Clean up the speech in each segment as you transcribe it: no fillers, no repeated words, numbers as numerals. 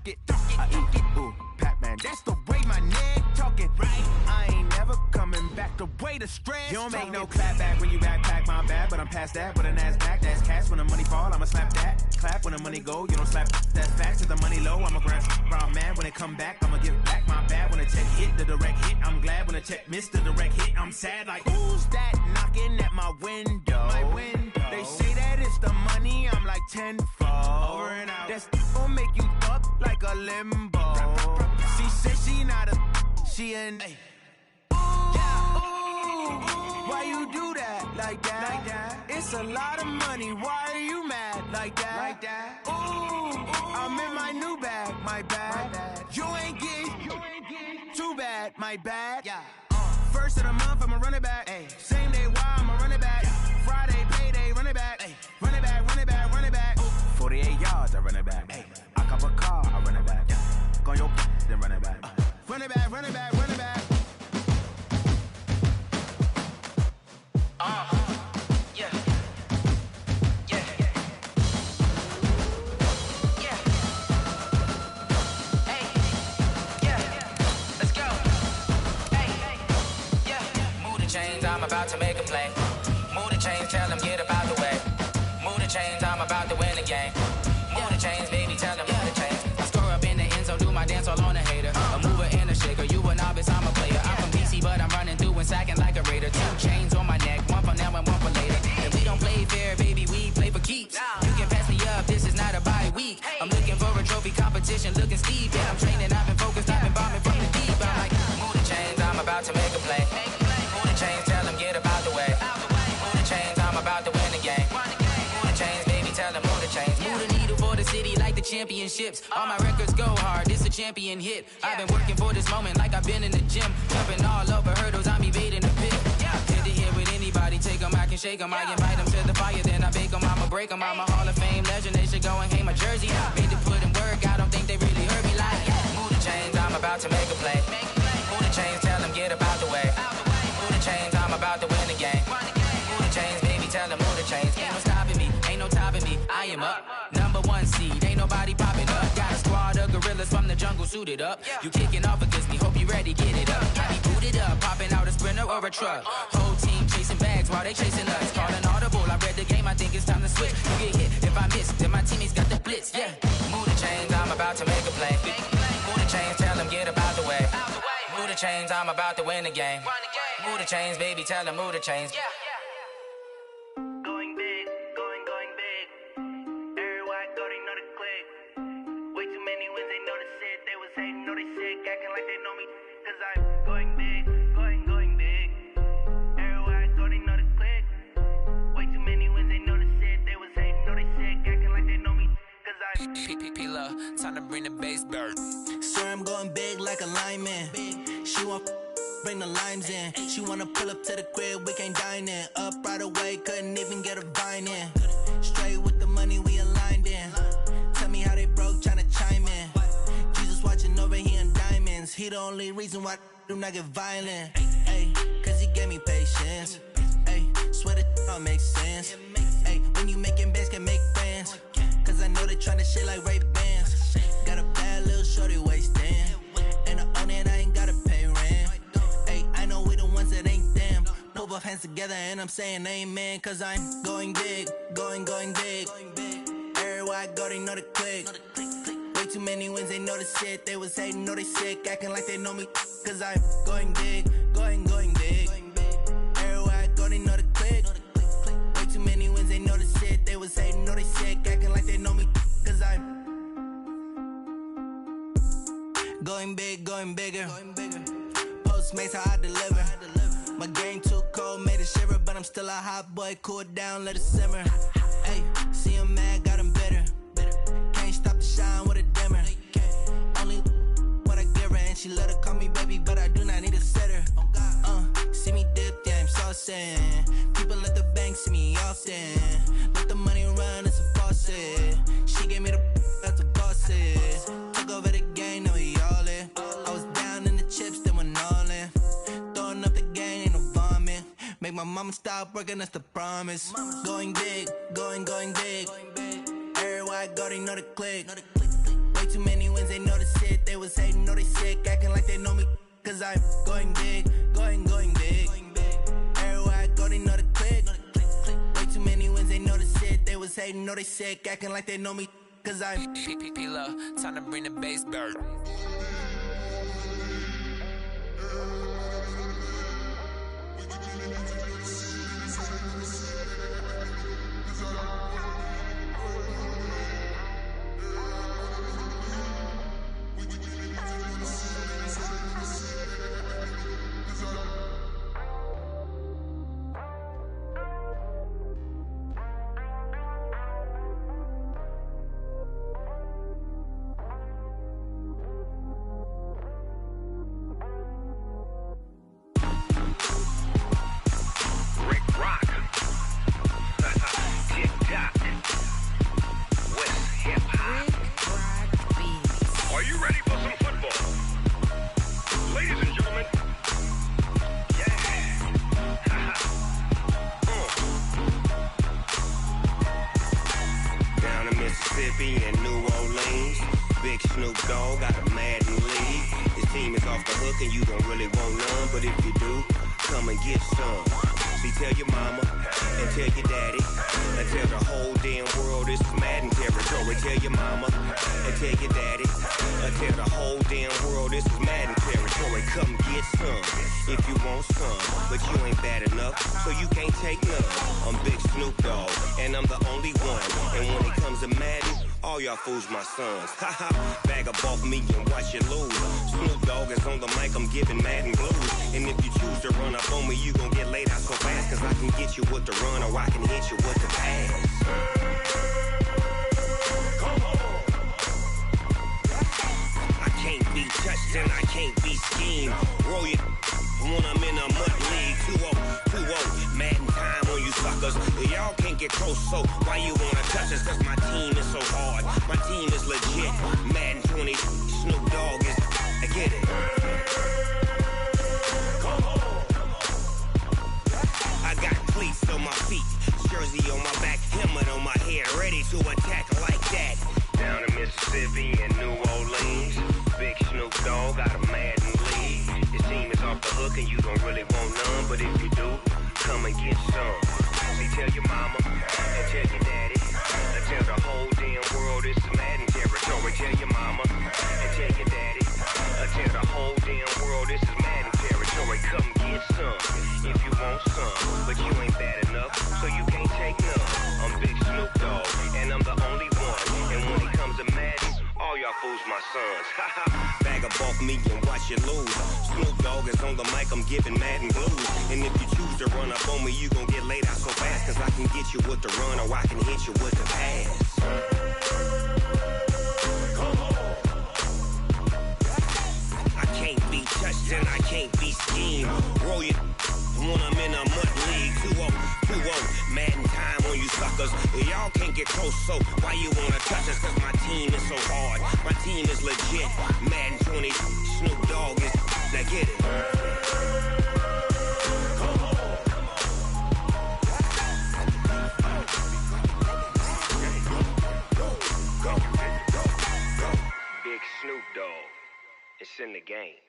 talk it. I eat it, ooh, Pac-Man, that's the way my neck talking. Right, I ain't never coming back the way the stress. You don't make no clap back when you backpack, my bad, but I'm past that. With an ass back, that's cash. When the money fall, I'ma slap that. Clap when the money go, you don't slap. That's facts. If the money low, I'ma grab brown man. When it come back, I'ma give back my bad. When the check hit, the direct hit, I'm glad. When the check missed the direct hit, I'm sad. Like, who's that knocking at my window? They say that it's the money, I'm like tenfold. Over and out. That's gon' make you up like a limbo. She said she not a, she an. Why you do that like that? It's a lot of money. Why are you mad like that? Ooh, I'm in my new bag, my bad. You ain't getting too bad, my bad. First of the month, I'ma run it back. Same day, why I'ma run it back. Friday, payday, run it back. Run it back, run it back, run it back. 48 yards, I run it back. I cop a car, I run it back. Go on your then run it back. Run it back, run it back, run it back. Yeah. Hey, yeah. Let's go. Hey, yeah. Move the chains, I'm about to make a play. Move the chains, tell them get about the way. Move the chains, I'm about to win the game. Move the chains, baby, tell them move the chains. I score up in the end zone, do my dance all on a hater. A mover and a shaker, you a novice, I'm a player. I'm from DC, but I'm running through and sacking like a raider. 2 chains on my neck, one for now and one for later. If we don't play fair, baby, we play for keeps. You can pass me up, this is not a bye week. I'm looking for a trophy competition, looking steep. Yeah, I'm training, I've been focused, I've been bombing from the deep. I'm like, move the chains, I'm about to make a play. Move the chains, tell them get about the way. Move the chains, I'm about to win the game. Move the chains, baby, tell them move the chains. Move the needle for the city like the championships. All my records go hard, this a champion hit. I've been working for this moment like I've been in the gym. Jumping all over hurdles, I'm evading the pit. Hit to hit with anybody, take them, I can shake them. I invite them to the fire, then I bake them, I'ma break them. I'm a Hall of Fame legend, they should go and hang my jersey. Made to put in work, I don't think they really heard me like. Move the chains, I'm about to make a play. Move the chains, tell them get about the way. Move the chains, I'm about to win the game. Move the chains, baby, tell them move the chains. Ain't no stopping me, ain't no topping me, I am up. #1 seed, ain't nobody popping up. Got a squad of gorillas from the jungle suited up. You kicking off against me, hope you ready, get it up. I be booted up, popping out a sprinter or a truck. Whole team chasing bags while they chasing us. Calling audible, I read the game, I think it's time to switch. You get hit, if I miss, then my teammates got the blitz, yeah. Move the chains, I'm about to make a play. Move the chains, tell them get about the way. Move the chains, I'm about to win the game. Move the chains, baby, tell them move the chains. Going big, going big. Everywhere I go, they know the click. Way too many wins, they know the shit. They was hating, know they sick, acting like they know me. Cause I'm going big, going big. Everywhere I go, they know the click. Way too many wins, they know the shit. They was hating, know they sick, acting like they know me. Cause I'm P-P-P-Love, time to bring the bass bird. Swear I'm going big like a lineman. She want bring the limes in. She wanna pull up to the crib, we can't dine in. Up right away, couldn't even get a vine in. Straight with the money, we aligned in. Tell me how they broke, tryna chime in. Jesus watching over here in diamonds. He the only reason why I do not get violent. Ay, cause he gave me patience. Ay, swear that all makes sense. Ay, when you making bands, can make friends. Cause I know they tryna shit like Ray-Bans. Got a bad little shorty wasting. And I own it, I ain't gotta pay rent. Ay, I know we the ones that ain't them. Move our hands together and I'm saying amen. Cause I'm going big, going big. Everywhere I go, they know the click. Way too many wins, they know the shit. They was hating, know they sick, acting like they know me. Cause I'm going big, going big. Everywhere I go, they know the click. Way too many wins, they know the shit. They was hating, know they sick, acting like they know me. Cause I'm going big, going bigger. Postmates, how I deliver. My game too cold, made it shiver. But I'm still a hot boy, cool it down, let it simmer. Hey, see him mad, got him bitter. Can't stop the shine with a dimmer. Only what I give her, and she let her call me baby, but I do not need a sitter. See me dip, yeah, I'm saucing. People at the bank see me often. Let the money run, it's a faucet. She gave me the that's a bosses. Took over the game, now we all in. I was down in the chips, then went all in. Throwing up the game, ain't no vomit. Make my mama stop working, that's the promise. Going big, going big. Everywhere I go, they know the click. Way too many wins, they They was hating, know they sick, acting like they know me. Cause I'm going big, going big. Everywhere I go, they know the click. Way too many wins, they know the shit. They was hating, know they sick, acting like they know me. Cause I'm P-P-P-Love, time to bring the bass bird. and New Orleans. Big Snoop Dogg got a Madden league. His team is off the hook and you don't really want none, but if you do, come and get some. See, tell your mama and tell your daddy and tell the whole damn world this is Madden territory. Tell your mama and tell your daddy and tell the whole damn world this is Madden territory. Come get some if you want some, but you ain't bad enough, so you can't take none. I'm Big Snoop Dogg and I'm the only one, and when it comes to Madden, all y'all fools my sons. Haha, bag up off me and watch you lose. Snoop Dogg is on the mic, I'm giving Madden blues. And if you choose to run up on me, you gon' get laid out so fast, cause I can get you with the run or I can hit you with the pass. Come on. I can't be touched and I can't be schemed. Roll you when I'm in a mud league. 2-0, Madden time on you suckers. Y'all can't get close, so why you wanna touch us? Cause my team is so hard, my team is legit. Madden 20, Snoop Dogg is, I get it. Come on. I got cleats on my feet, jersey on my back, helmet on my head, ready to attack like that. Down in Mississippi and New Orleans, Big Snoop Dogg got a Madden league. His team is off the hook and you don't really want none, but if you do, come and get some. See, tell your mama and tell your daddy and tell the whole damn world this is Madden territory. Tell your mama and tell your daddy and tell the whole damn world this is Madden territory. Come get some if you want some, but you ain't bad enough, so you can't take none. I'm Big Snoop Dogg and I'm the only one, and when it comes to Madden, all y'all fools my sons. Bag up off me and watch you lose. Snoop Dogg is on the mic, I'm giving Madden blues. And if you choose to run up on me, you gon' get laid out so fast, cause I can get you with the run or I can hit you with the pass. Come on. I can't be touched and I can't be schemed. Roll you when I'm in a mud league. 2-0, Madden time on you suckers. Y'all can't get close, so why you wanna touch us? Cause my team is so hard, my team is legit. Madden 20, Snoop Dogg is, now get it. Come on. Go. Big Snoop Dogg, it's in the game.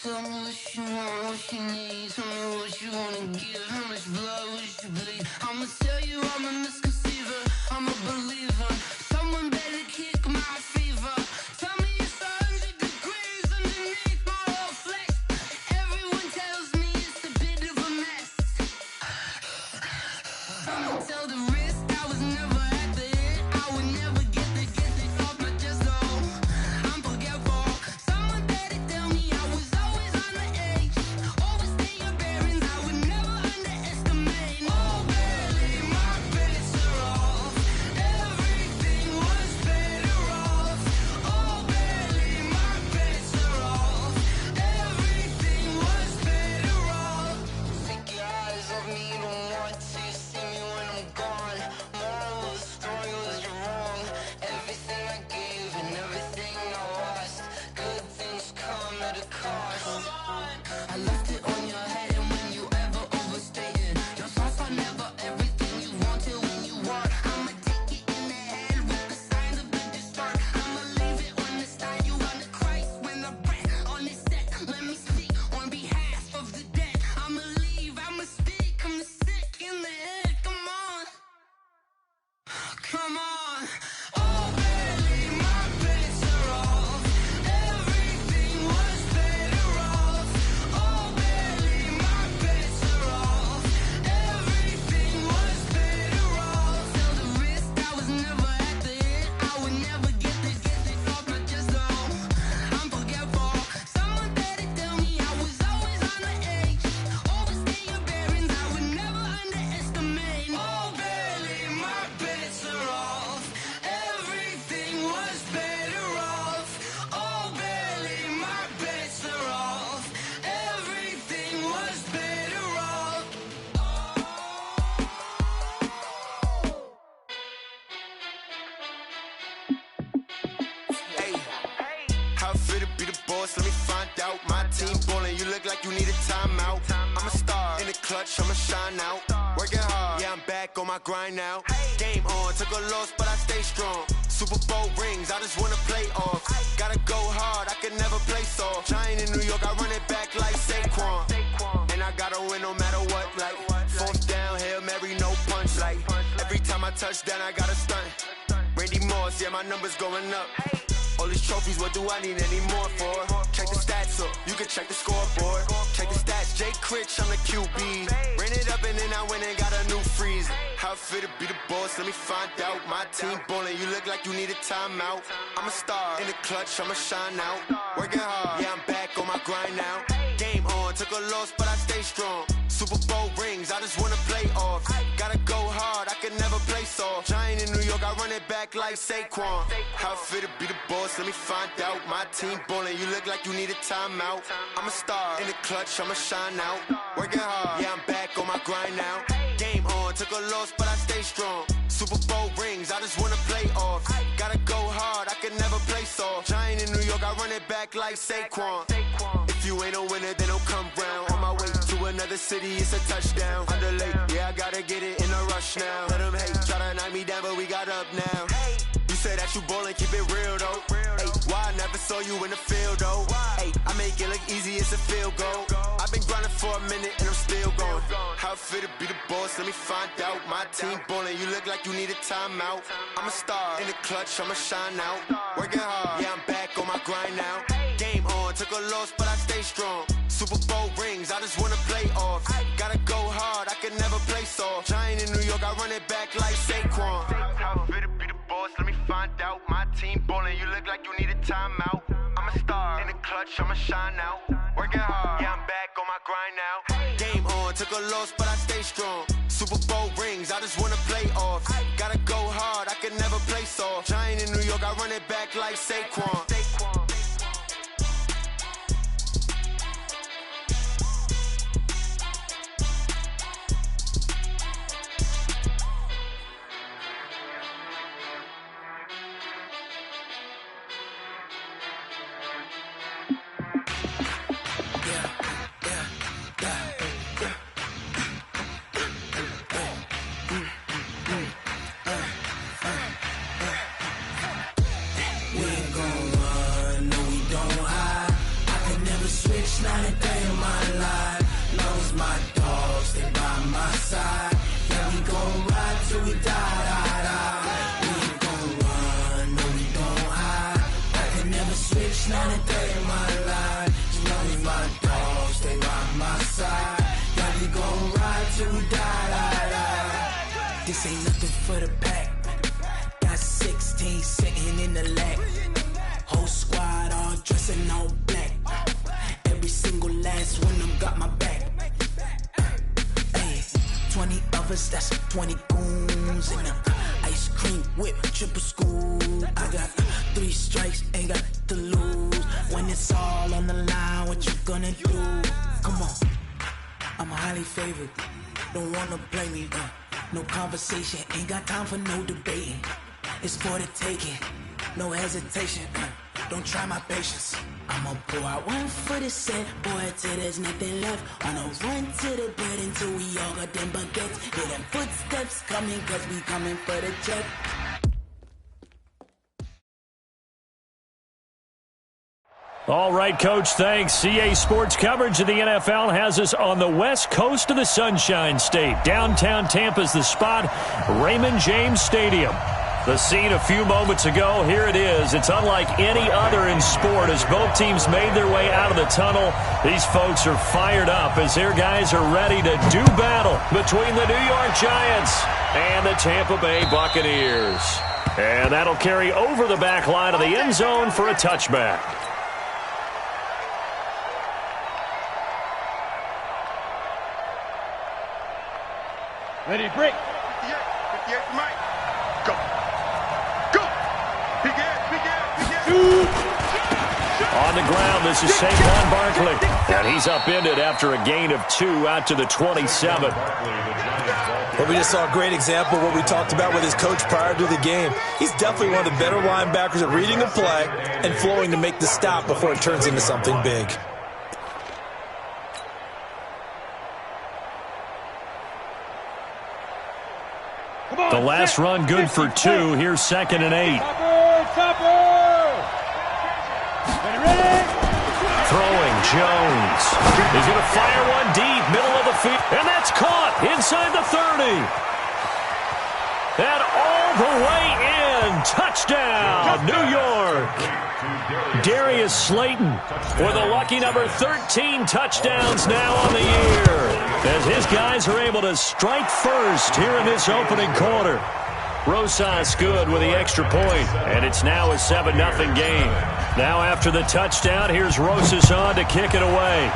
Tell me what you want, what you need. Tell me what you wanna give. How much blood would you bleed? I'ma tell you I'm a misconceiver, I'm a believer. Someone better kick my fever. Tell me it's 100 degrees underneath my whole flesh. Everyone tells me it's a bit of a mess. I'ma tell the risk I was never at the end. I would never get it off my chest, though. I'm forgetful. Someone better tell me I was always on the edge. Overstay your bearings, I would never underestimate. Oh, barely, my bets are off. Everything was better off. Oh, barely, my bets are off. Everything was better off. Take your eyes off me, don't want to see me when I'm gone. boss, let me find out. My team ballin', you look like you need a timeout. I'm a star, in the clutch, I'ma shine out. Working hard, yeah, I'm back on my grind now. Game on, took a loss, but I stay strong. Super Bowl rings, I just wanna play off. Gotta go hard, I can never play soft. Giant in New York, I run it back like Saquon. And I gotta win no matter what, like fourth down, Hail Mary, no punch. Like every time I touch down, I gotta stunt. Randy Moss, yeah, my numbers going up. All these trophies, what do I need any more for? Check the stats up, you can check the scoreboard. Check the stats, Jay Critch, I'm the QB. Ran it up and then I went and got a new freeze. How it feel to be the boss, let me find out. My team ballin', you look like you need a timeout. I'm a star, in the clutch, I'ma shine out. Working hard, yeah, I'm back on my grind now. Game on, took a loss, but I stay strong. Super Bowl rings, I just wanna play off. Gotta go hard, I can never play soft. Giant in New York, I run it back like Saquon. How it feel to be the boss, let me find out. My team ballin', you look like you need a timeout. I'm a star, in the clutch, I'ma shine out. Working hard, yeah, I'm back on my grind now. Game on, took a loss, but I stay strong. Super Bowl rings, I just wanna play off. Gotta go hard, I can never play soft. Giant in New York, I run it back like Saquon. If you ain't a winner, then don't come round. On my way to another city, it's a touchdown. Underlay, yeah, I gotta get it in a rush now. Let them hate, try to knock me down, but we got up now. You say that you ballin', keep it real though. Hey, why I never saw you in the field though? Hey, I make it look easy, it's a field goal. I've been grinding for a minute and I'm still going. How it feel to be the boss, let me find out. My team ballin', you look like you need a timeout. I'm a star, in the clutch, I'ma shine out. Working hard, yeah, I'm back on my grind now. Game on, took a loss, but I stay strong. Super Bowl rings, I just wanna play off. Gotta go hard, I can never play soft. Giant in New York, I run it back like Saquon. How it feel to be the boss, let me find out. My team ballin', you look like you need a timeout. I'm a star, in the clutch, I'ma shine out. Working hard, yeah, I'm back on my grind now. Game on, took a loss, but I stay strong. Super Bowl rings, I just wanna play off. Gotta go hard, I can never play soft. Giant in New York, I run it back like Saquon. Not a day in my life, long as my dogs stay by my side. Yeah, we gon' ride till we die. We ain't gon' run, no we don't hide. I can never switch, not a day in my life. As long as my dogs stay by my side. Yeah, we gon' ride till we die. This ain't nothing for the pack. Got 16 sitting in the lap. Whole squad all dressing all black. Every single last one of them got my back. Hey, 20 of us, that's 20 goons in the ice cream whip, triple scoop. I got 3 strikes, ain't got to lose. When it's all on the line, what you gonna do? Come on, I'm highly favored. Don't wanna play me, no conversation. Ain't got time for no debating. It's for the taking, no hesitation. Don't try my patience. I'ma pour out one for the set, boy, till there's nothing left. On a run to the bread until we all got them baguettes. Hear them footsteps coming, cause we coming for the check. All right, Coach, thanks. CA Sports coverage of the NFL has us on the west coast of the Sunshine State. Downtown Tampa's the spot, Raymond James Stadium. The scene a few moments ago, here it is. It's unlike any other in sport as both teams made their way out of the tunnel. These folks are fired up as their guys are ready to do battle between the New York Giants and the Tampa Bay Buccaneers. And that'll carry over the back line of the end zone for a touchback. Ready, break. Yeah, Mike. Go. Go. Big ass. Shoot. On the ground, this is Saquon Barkley. And he's upended after a gain of 2 out to the 27. Well, we just saw a great example of what we talked about with his coach prior to the game. He's definitely one of the better linebackers at reading a play and flowing to make the stop before it turns into something big. The last run good for 2. Here's 2nd and 8. Throwing, Jones. He's going to fire one deep, middle of the field. And that's caught inside the 30. And all the way in. Touchdown, New York. Darius Slayton with a lucky number 13 touchdowns now on the year, as his guys are able to strike first here in this opening quarter. Rosas good with the extra point, and it's now a 7-0 game. Now after the touchdown, here's Rosas on to kick it away.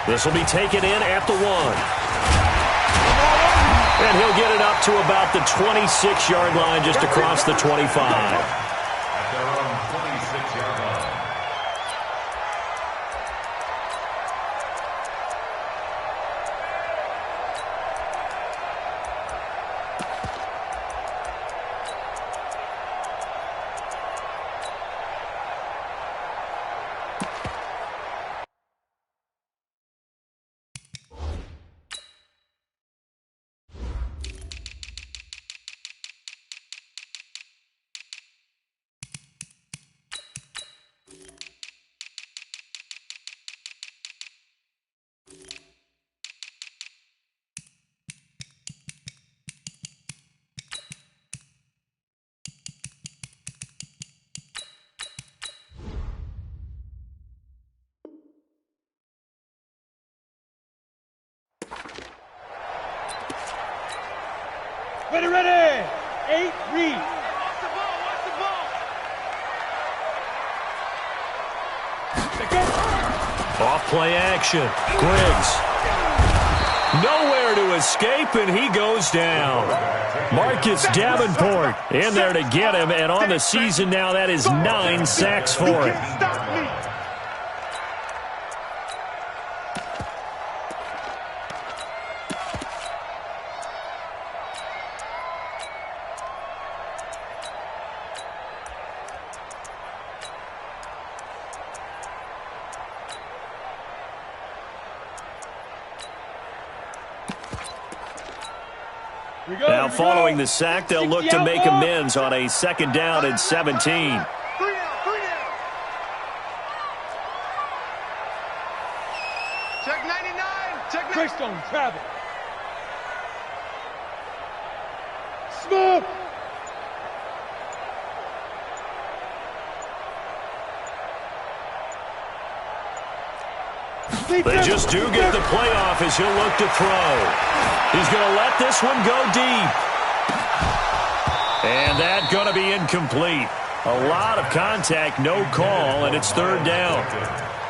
This will be taken in at the 1. And he'll get it up to about the 26-yard line, just across the 25. Ready. 8, read. Watch the ball, watch the ball. Off play action. Griggs. Nowhere to escape, and he goes down. Marcus Davenport in there to get him, and on the season now, that is 9 sacks for him. Now following the sack, they'll look to make amends on a 2nd down and 17. 3 down. Check 99. Check 99. Greystone, travel. Smoke. They just do get the playoff as he'll look to throw. He's going to let this one go deep. And that's going to be incomplete. A lot of contact, no call, and it's 3rd down.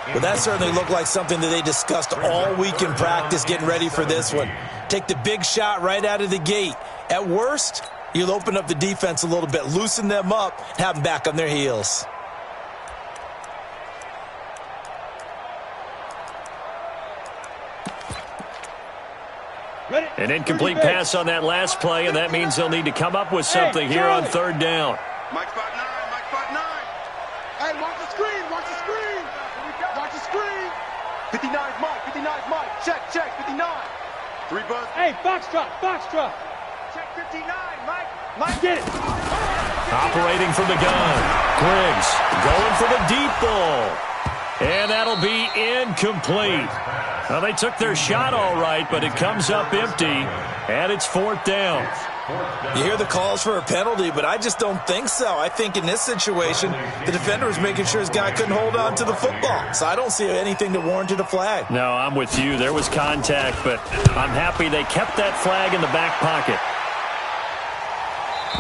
Well, that certainly looked like something that they discussed all week in practice getting ready for this one. Take the big shot right out of the gate. At worst, you'll open up the defense a little bit, loosen them up, and have them back on their heels. An incomplete pass on that last play, and that means they'll need to come up with something here on 3rd down. Mike spot 9, Mike spot 9. Hey, watch the screen, watch the screen. Watch the screen. 59's Mike, 59's Mike. Check, 59. 3 buzz. Hey, Foxtrot. Check 59, Mike, get it. Operating from the gun. Griggs going for the deep ball. And that'll be incomplete. Well, they took their shot all right, but it comes up empty, and it's 4th down. You hear the calls for a penalty, but I just don't think so. I think in this situation, the defender was making sure his guy couldn't hold on to the football. So I don't see anything that warranted a flag. No, I'm with you. There was contact, but I'm happy they kept that flag in the back pocket.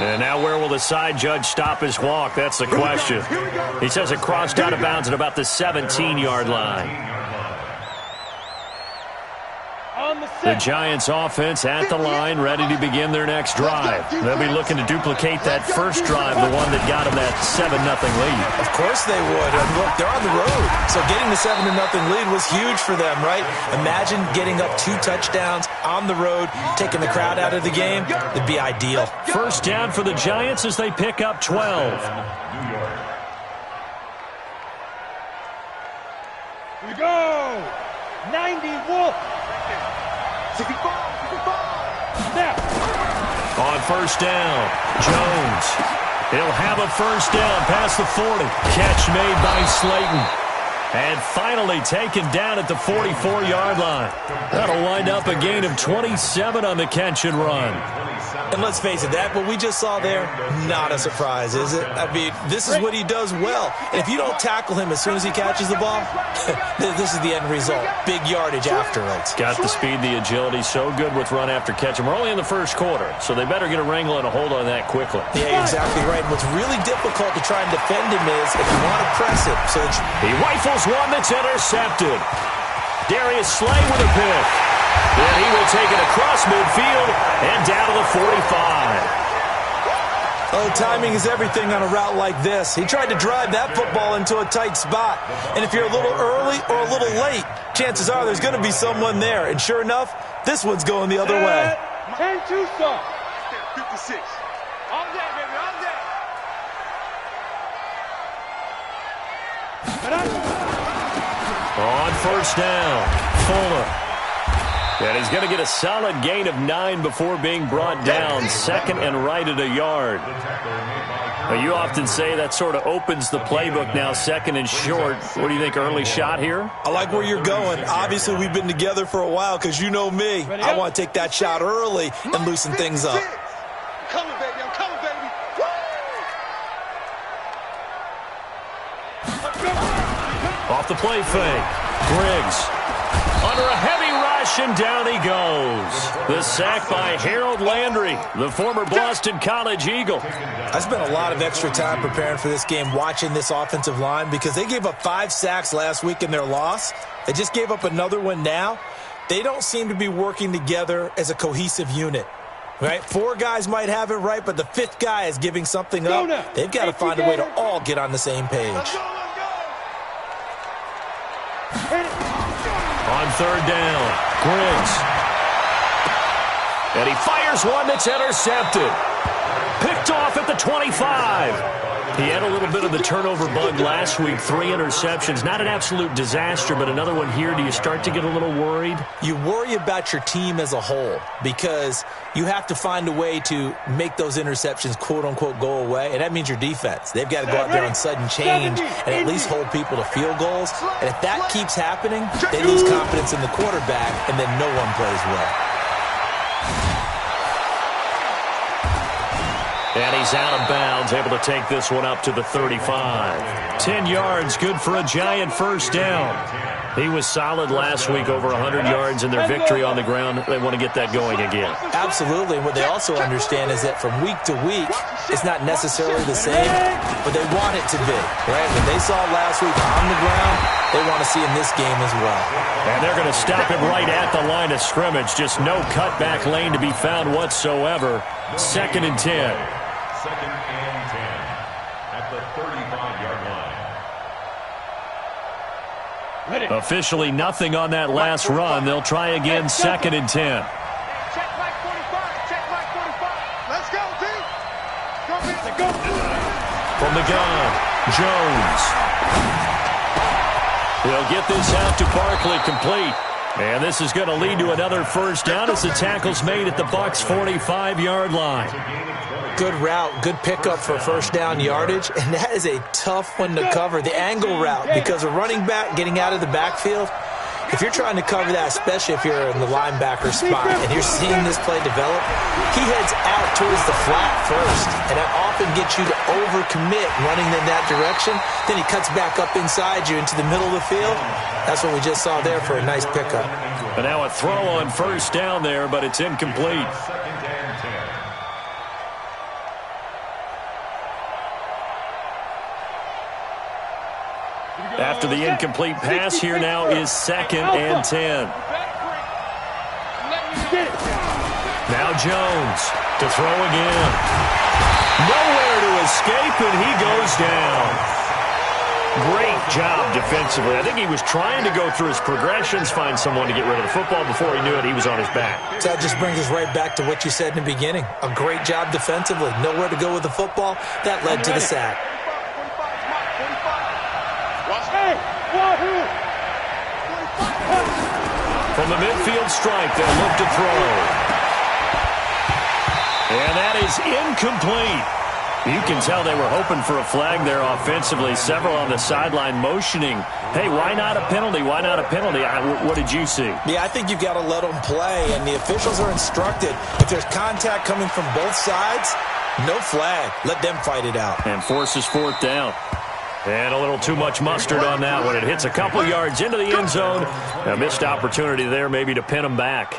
And now where will the side judge stop his walk? That's the question. He says it crossed out of bounds at about the 17-yard line. On the The Giants offense at the line, ready to begin their next drive. They'll be looking to duplicate that first drive, the one that got them that 7-0 lead. Of course they would. And look, they're on the road. So getting the 7-0 lead was huge for them, right? Imagine getting up 2 touchdowns on the road, taking the crowd out of the game. It'd be ideal. First down for the Giants as they pick up 12. Here we go. 90 Wolf. 65. Snap. On first down, Jones. He'll have a first down past the 40. Catch made by Slayton. And finally taken down at the 44-yard line. That'll wind up a gain of 27 on the catch and run. And let's face it, that what we just saw there, not a surprise, is it? I mean, this is what he does well. And if you don't tackle him as soon as he catches the ball, this is the end result. Big yardage afterwards. Got the speed, the agility, so good with run after catch. And we're only in the first quarter, so they better get a wrangle and a hold on that quickly. Yeah, exactly right. And what's really difficult to try and defend him is if you want to press him. So that he rifles one that's intercepted. Darius Slay with a pick. And he will take it across midfield and down to the 45. Oh, timing is everything on a route like this. He tried to drive that football into a tight spot. And if you're a little early or a little late, chances are there's going to be someone there. And sure enough, this one's going the other way. 10-2 stop. 56. All day, baby, all day. On first down, Fuller. And he's going to get a solid gain of 9 before being brought down. Second and right at a yard. Now, you often say that sort of opens the playbook now, second and short. What do you think, early shot here? I like where you're going. Obviously, we've been together for a while because you know me. I want to take that shot early and loosen things up. I'm coming, baby. I'm coming, baby. Off the play fake. Griggs. Under a heavy rush, and down he goes. The sack by Harold Landry, the former Boston College Eagle. I spent a lot of extra time preparing for this game, watching this offensive line, because they gave up 5 sacks last week in their loss. They just gave up another one now. They don't seem to be working together as a cohesive unit. Right? 4 guys might have it right, but the 5th guy is giving something up. They've got to find a way to all get on the same page. On third down, Griggs. And he fires one that's intercepted. Picked off at the 25. He had a little bit of the turnover bug last week. 3 interceptions. Not an absolute disaster, but another one here. Do you start to get a little worried? You worry about your team as a whole because you have to find a way to make those interceptions, quote-unquote, go away, and that means your defense. They've got to go out there on sudden change and at least hold people to field goals. And if that keeps happening, they lose confidence in the quarterback, and then no one plays well. And he's out of bounds, able to take this one up to the 35. 10 yards, good for a Giant first down. He was solid last week, over 100 yards in their victory on the ground. They want to get that going again. Absolutely. And what they also understand is that from week to week, it's not necessarily the same, but they want it to be, right? When they saw last week on the ground, they want to see in this game as well. And they're going to stop him right at the line of scrimmage. Just no cutback lane to be found whatsoever. 2nd and 10. 2nd and 10 at the 35-yard line. Officially nothing on that last run. They'll try again, 2nd and 10. Check Mike 45. Check Mike 45. Let's go, D. Go. From the gun, Jones. He'll get this out to Barkley, complete. And this is going to lead to another first down as the tackle's made at the Bucs' 45-yard line. Good route, good pickup for first down yardage, and that is a tough one to cover, the angle route, because a running back getting out of the backfield, if you're trying to cover that, especially if you're in the linebacker spot and you're seeing this play develop, he heads out towards the flat first, and that often gets you to overcommit running in that direction. Then he cuts back up inside you into the middle of the field. That's what we just saw there for a nice pickup. And now a throw on first down there, but it's incomplete. After the incomplete pass, here now is 2nd and 10. Now Jones to throw again. Nowhere to escape, and he goes down. Great job defensively. I think he was trying to go through his progressions, find someone to get rid of the football. Before he knew it, he was on his back. So that just brings us right back to what you said in the beginning. A great job defensively. Nowhere to go with the football. That led to the sack. From the midfield strike, they'll look to throw. And that is incomplete. You can tell they were hoping for a flag there offensively. Several on the sideline motioning, hey, why not a penalty? Why not a penalty? What did you see? Yeah, I think you've got to let them play, and the officials are instructed. If there's contact coming from both sides, no flag. Let them fight it out. And forces fourth down. And a little too much mustard on that one. It hits a couple yards into the end zone. A missed opportunity there maybe to pin them back.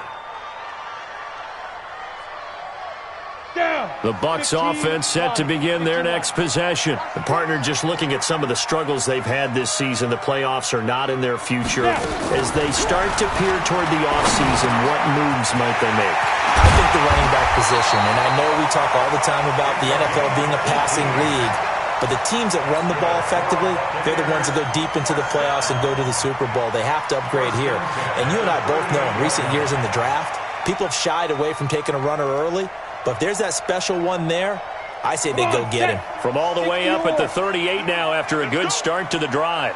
The Bucs offense set to begin their next possession. The partner just looking at some of the struggles they've had this season. The playoffs are not in their future. As they start to peer toward the offseason, what moves might they make? I think the running back position, and I know we talk all the time about the NFL being a passing league, but the teams that run the ball effectively, they're the ones that go deep into the playoffs and go to the Super Bowl. They have to upgrade here. And you and I both know in recent years in the draft, people have shied away from taking a runner early. But if there's that special one there, I say they go get him. From all the way up at the 38 now after a good start to the drive.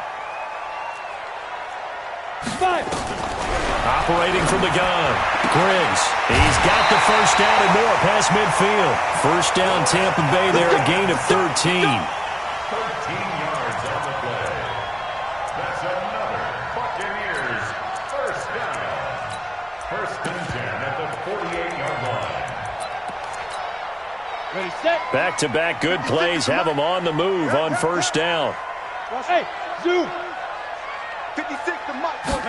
Operating from the gun. Griggs. He's got the first down and more past midfield. First down Tampa Bay there, a gain of 13. 13 yards on the play. That's another Buccaneers first down. First and 10 at the 48-yard line. Back-to-back good plays have them on the move on first down. Hey, zoom. 56 to Mike. From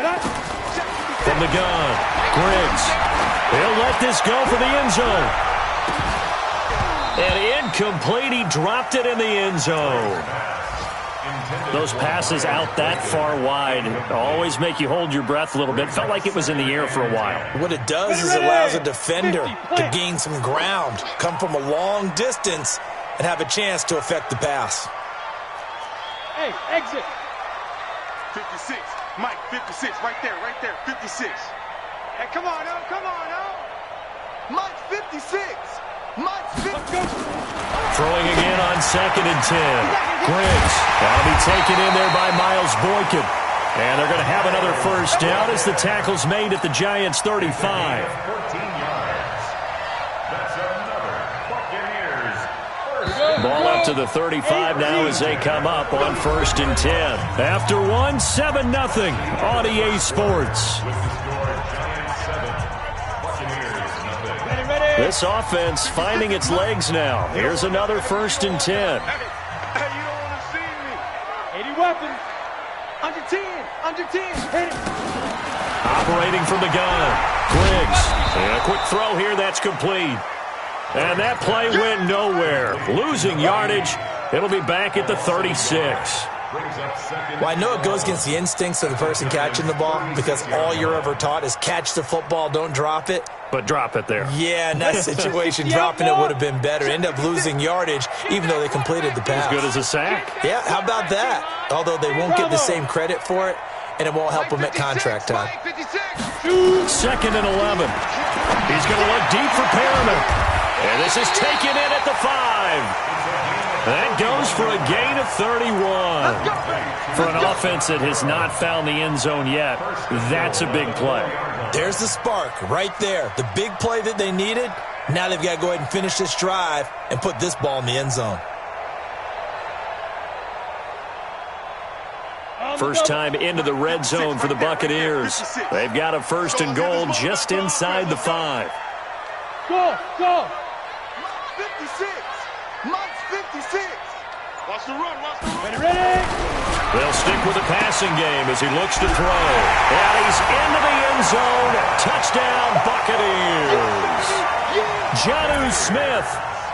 the gun, Griggs. He'll let this go for the end zone. And incomplete. He dropped it in the end zone. Those passes out that far wide always make you hold your breath a little bit. Felt like it was in the air for a while. What it does is allows a defender to gain some ground, come from a long distance, and have a chance to affect the pass. Hey, exit. 56. Mike, 56. Right there, 56. Hey, come on, now. Mike, 56. Mike, 56. Throwing again on 2nd and 10. Griggs. That'll be taken in there by Miles Boykin. And they're going to have another first down as the tackle's made at the Giants' 35. 14 yards. That's another Buccaneers first down. Ball up to the 35 now as they come up on 1st and 10. After one, 7-0 on EA Sports. This offense finding its legs now. Here's another 1st and 10. Hey, you don't want to see me. 80 weapons. Under 10. Under 10. Hit it. Operating from the gun. Griggs. And a quick throw here. That's complete. And that play went nowhere. Losing yardage. It'll be back at the 36. Well, I know it goes against the instincts of the person catching the ball because all you're ever taught is catch the football, don't drop it. But drop it there. Yeah, in that situation, dropping it would have been better. End up losing yardage, even though they completed the pass. As good as a sack. Yeah, how about that? Although they won't get the same credit for it, and it won't help them at contract time. 2nd and 11. He's going to look deep for Perriman. And this is taken in at the 5. That goes for a gain of 31. For an offense that has not found the end zone yet, that's a big play. There's the spark right there. The big play that they needed. Now they've got to go ahead and finish this drive and put this ball in the end zone. First time into the red zone for the Buccaneers. They've got a 1st and goal just inside the 5. Go. 56. Mike's 56. Watch the run. Ready. They'll stick with the passing game as he looks to throw. And he's into the end zone. Touchdown, Buccaneers. Jonnu Smith,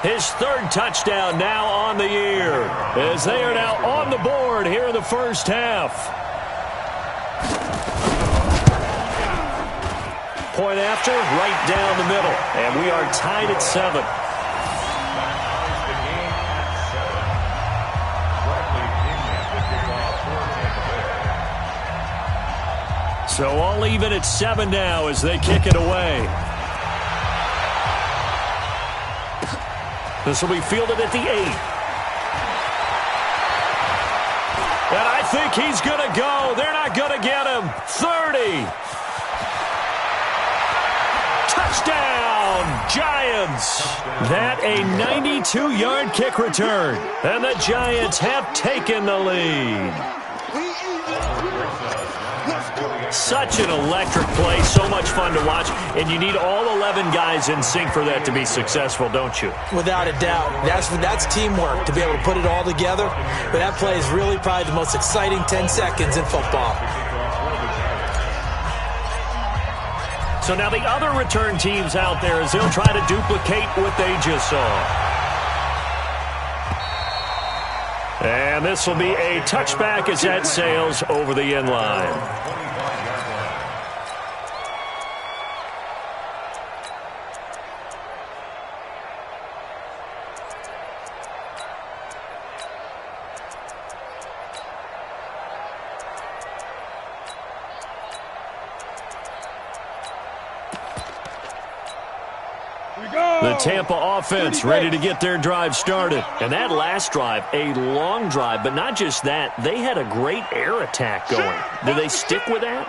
his 3rd touchdown now on the year, as they are now on the board here in the first half. Point after, right down the middle. And we are tied at 7. So all even at 7 now as they kick it away. This will be fielded at the 8. And I think he's going to go. They're not going to get him. 30. Touchdown, Giants. That a 92-yard kick return. And the Giants have taken the lead. Such an electric play, so much fun to watch, and you need all 11 guys in sync for that to be successful, don't you? Without a doubt. That's teamwork, to be able to put it all together. But that play is really probably the most exciting 10 seconds in football. So now the other return teams out there as they'll try to duplicate what they just saw. And this will be a touchback as that sails over the end line. The Tampa offense ready to get their drive started. And that last drive, a long drive, but not just that, they had a great air attack going. Do they stick with that?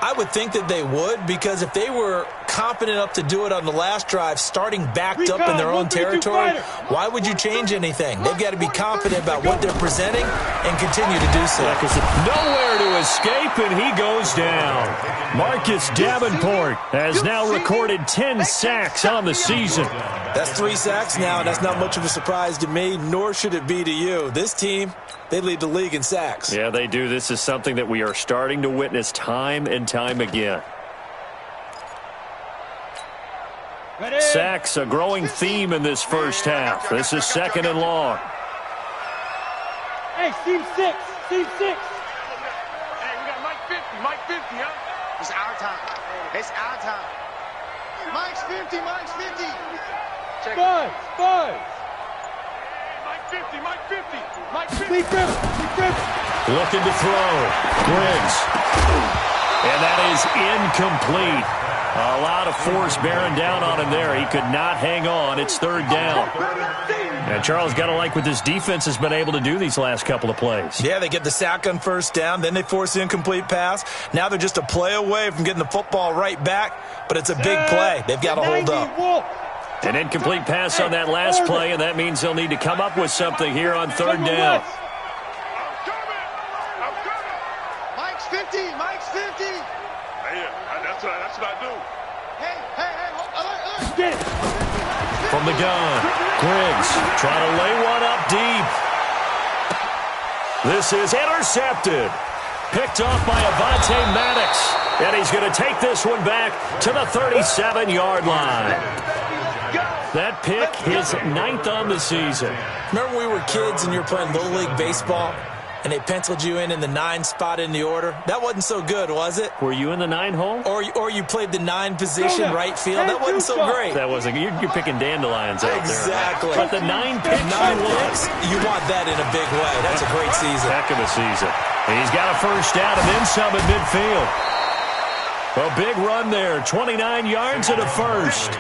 I would think that they would, because if they were confident enough to do it on the last drive, starting backed up in their own territory, why would you change anything? They've got to be confident about what they're presenting and continue to do so. Nowhere to escape, and he goes down. Marcus Davenport has now recorded 10 sacks on the season. That's 3 sacks now, and that's not much of a surprise to me, nor should it be to you. This team, they lead the league in sacks. Yeah, they do. This is something that we are starting to witness time and time again. Sacks, a growing theme in this first half. This is 2nd and long. Hey, team 6. Team 6. Hey, we got Mike 50. Mike 50, huh? It's our time. It's our time. Mike's 50. Mike's 50. Check Buzz. Mike 50. Mike 50. Mike 50. Lee Griffin. Looking to throw. Griggs. And that is incomplete. A lot of force bearing down on him there. He could not hang on. It's 3rd down. And Charles, got to like what this defense has been able to do these last couple of plays. Yeah, they get the sack on 1st down. Then they force the incomplete pass. Now they're just a play away from getting the football right back. But it's a big play. They've got to hold up. An incomplete pass on that last play, and that means they'll need to come up with something here on 3rd down. Mike's 50. Mike's 50. That's what I do. Hey. From the gun, Griggs trying to lay one up deep. This is intercepted. Picked off by Avonte Maddox. And he's going to take this one back to the 37-yard line. That pick, his 9th on the season. Remember we were kids and you were playing Little League Baseball? And they penciled you in the 9 spot in the order. That wasn't so good, was it? Were you in the 9 hole? Or you played the 9 position, right field. That wasn't so great. That wasn't. You're picking dandelions out there. Exactly. But the 9 picks, you want that in a big way. That's a great season. Heck of a season. And he's got a 1st down and then some at midfield. A big run there. 29 yards and a 1st.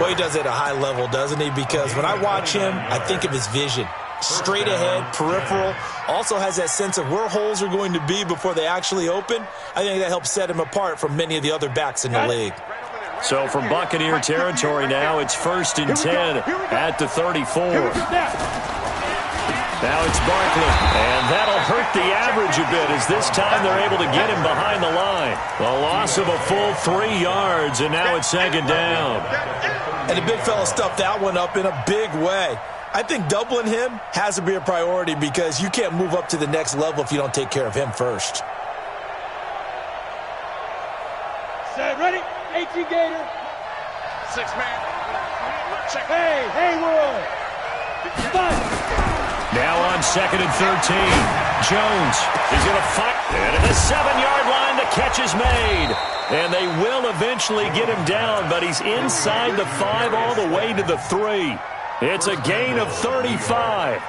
Boy, he does it at a high level, doesn't he? Because when I watch him, I think of his vision. Straight ahead, peripheral, also has that sense of where holes are going to be before they actually open. I think that helps set him apart from many of the other backs in the league. So from Buccaneer territory now, it's 1st and 10 at the 34. Now it's Barkley, and that'll hurt the average a bit as this time they're able to get him behind the line. A loss of a full 3 yards, and now it's 2nd down. And the big fella stuffed that one up in a big way. I think doubling him has to be a priority because you can't move up to the next level if you don't take care of him first. Set, ready, 18 Gator. 6 man. Check. Hey, World. 5. Now on 2nd and 13. Jones is going to fight. And at the 7-yard line, the catch is made. And they will eventually get him down, but he's inside the 5 all the way to the 3. It's a gain of 35.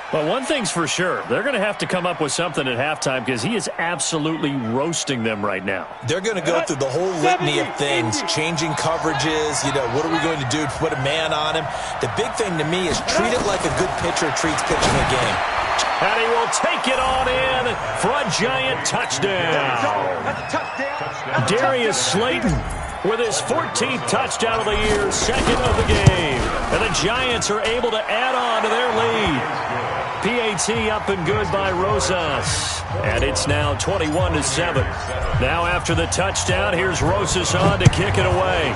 But one thing's for sure, they're going to have to come up with something at halftime because he is absolutely roasting them right now. They're going to go through the whole litany of things, changing coverages, what are we going to do to put a man on him? The big thing to me is treat it like a good pitcher treats pitching a game. And he will take it on in for a giant touchdown. Darius Slayton with his 14th touchdown of the year, 2nd of the game. And the Giants are able to add on to their lead. PAT up and good by Rosas. And it's now 21-7. Now after the touchdown, here's Rosas on to kick it away.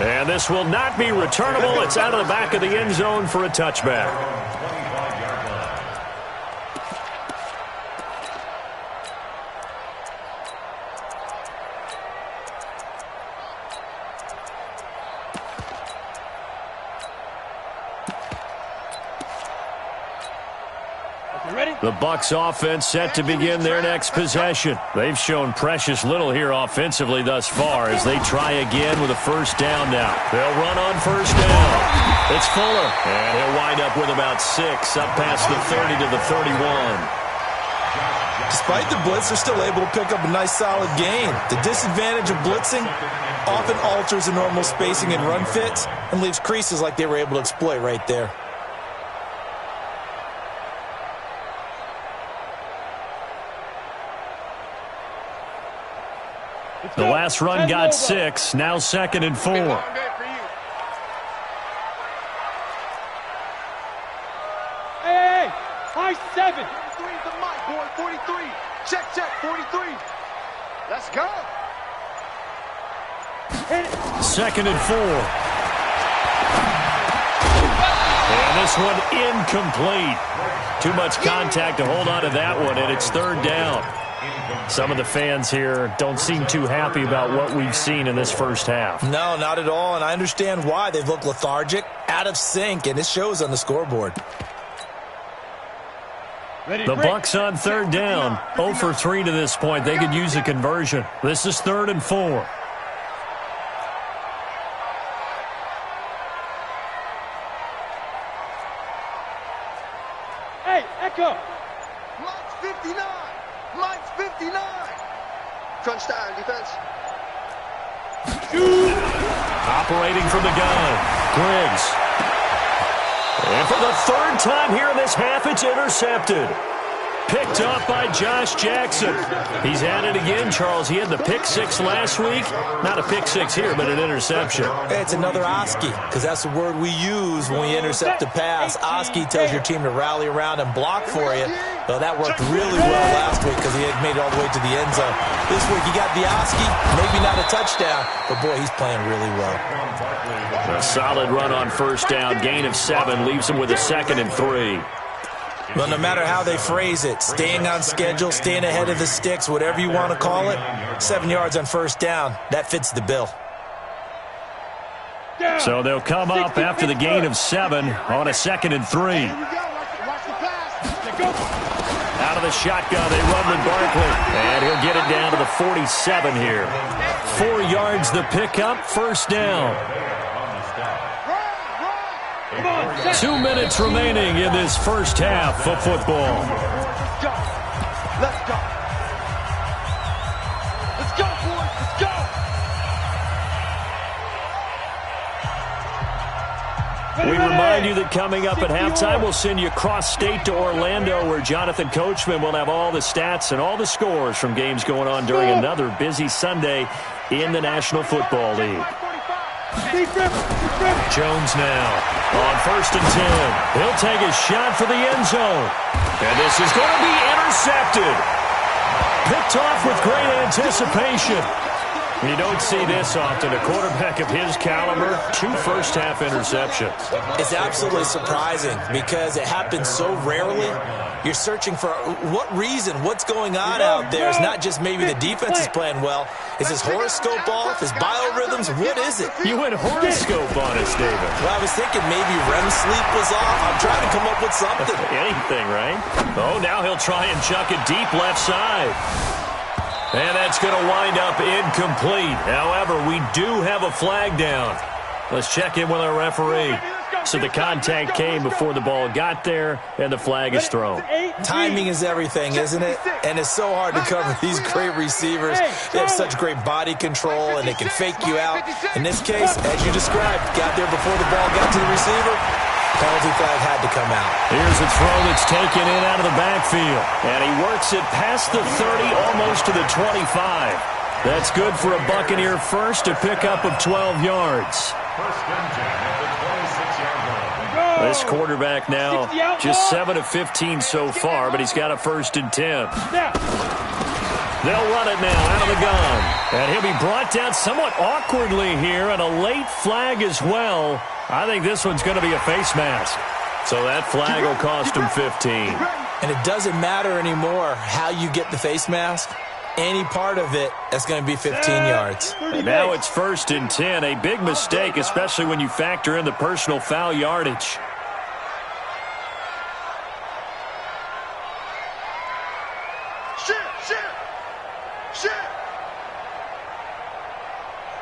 And this will not be returnable. It's out of the back of the end zone for a touchback. The Bucs offense set to begin their next possession. They've shown precious little here offensively thus far as they try again with a first down now. They'll run on first down. It's Fuller, and he'll wind up with about 6 up past the 30 to the 31. Despite the blitz, they're still able to pick up a nice solid gain. The disadvantage of blitzing often alters the normal spacing and run fits and leaves creases like they were able to exploit right there. The last run got 6, now 2nd and 4. Hey, high 7. 43 is the mic, boy, 43. Check, 43. Let's go. 2nd and 4. And this one incomplete. Too much contact to hold on to that one, and it's 3rd down. Some of the fans here don't seem too happy about what we've seen in this first half. No, not at all, and I understand why. They've looked lethargic, out of sync, and it shows on the scoreboard. The Bucs on 3rd down, 0 for 3 to this point. They could use a conversion. This is 3rd and 4. Hey, Echo. Mike's 59. Mike's 59. Crunch down, defense. Operating from the gun, Griggs. And for the 3rd time here in this half, it's intercepted. Picked up by Josh Jackson. He's at it again, Charles. He had the pick 6 last week. Not a pick 6 here, but an interception. It's another Oski, because that's the word we use when we intercept a pass. Oski tells your team to rally around and block for you. Well, that worked really well last week because he had made it all the way to the end zone. This week, you got the Oski, maybe not a touchdown, but boy, he's playing really well. A solid run on first down, gain of 7, leaves him with a 2nd and 3. Well, no matter how they phrase it, staying on schedule, staying ahead of the sticks, whatever you want to call it, 7 yards on first down, that fits the bill. So they'll come up after the gain of 7 on a 2nd and 3. Out of the shotgun, they run with Barkley, and he'll get it down to the 47 here. 4 yards the pickup, first down. 2 minutes remaining in this first half of football. Let's go. Let's go, boys. Let's go. We remind you that coming up at halftime, we'll send you cross-state to Orlando, where Jonathan Coachman will have all the stats and all the scores from games going on during another busy Sunday in the National Football League. Jones now on 1st and 10. He'll take a shot for the end zone. And this is going to be intercepted. Picked off with great anticipation. You don't see this often. A quarterback of his caliber, 2 first-half interceptions. It's absolutely surprising because it happens so rarely. You're searching for what reason, what's going on out there. It's not just maybe the defense is playing well. Is his horoscope off? His biorhythms? What is it? You went horoscope on us, David. Well, I was thinking maybe REM sleep was off. I'm trying to come up with something. Anything, right? Oh, now he'll try and chuck it deep left side. And that's going to wind up incomplete. However, we do have a flag down. Let's check in with our referee. So the contact came before the ball got there, and the flag is thrown. Timing is everything, isn't it? And it's so hard to cover these great receivers. They have such great body control, and they can fake you out. In this case, as you described, got there before the ball got to the receiver. Penalty flag had to come out. Here's a throw that's taken in out of the backfield. And he works it past the 30, almost to the 25. That's good for a Buccaneer first, a pickup of 12 yards. First and 10 at the 26-yard line. This quarterback now just 7 of 15 so far, but he's got a first and 10. They'll run it now out of the gun. And he'll be brought down somewhat awkwardly here, and a late flag as well. I think this one's going to be a face mask. So that flag will cost him 15. And it doesn't matter anymore how you get the face mask. Any part of it, that's going to be 15 yards. And now it's first and 10. A big mistake, especially when you factor in the personal foul yardage.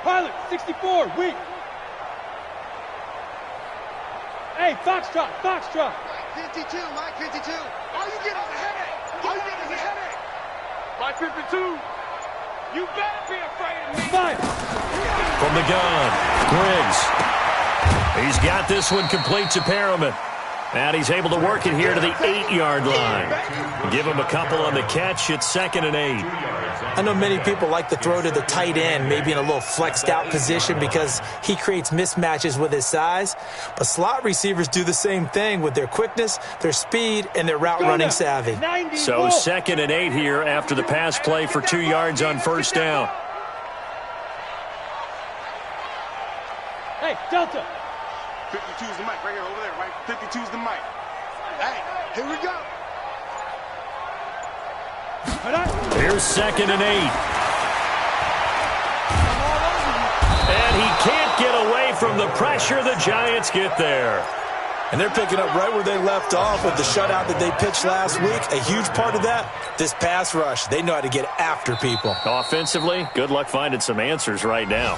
Pilot, 64, weak. Hey, Foxtrot, Foxtrot. Mike 52, Mike 52. All you get is a headache. All you get is a headache. Mike 52. You better be afraid of me. Fire. From the gun, Griggs. He's got this one complete to Perriman. And he's able to work it here to the 8-yard line. Give him a couple on the catch. It's 2nd and 8. I know many people like to throw to the tight end, maybe in a little flexed out position because he creates mismatches with his size. But slot receivers do the same thing with their quickness, their speed, and their route running savvy. So 2nd and 8 here after the pass play for 2 yards on first down. Hey, Delta. 52 is the mic right here, over there, right? 52 is the mic. Hey, here we go. Here's 2nd and 8. And he can't get away from the pressure. The Giants get there. And they're picking up right where they left off with the shutout that they pitched last week. A huge part of that, this pass rush. They know how to get after people. Offensively, good luck finding some answers right now.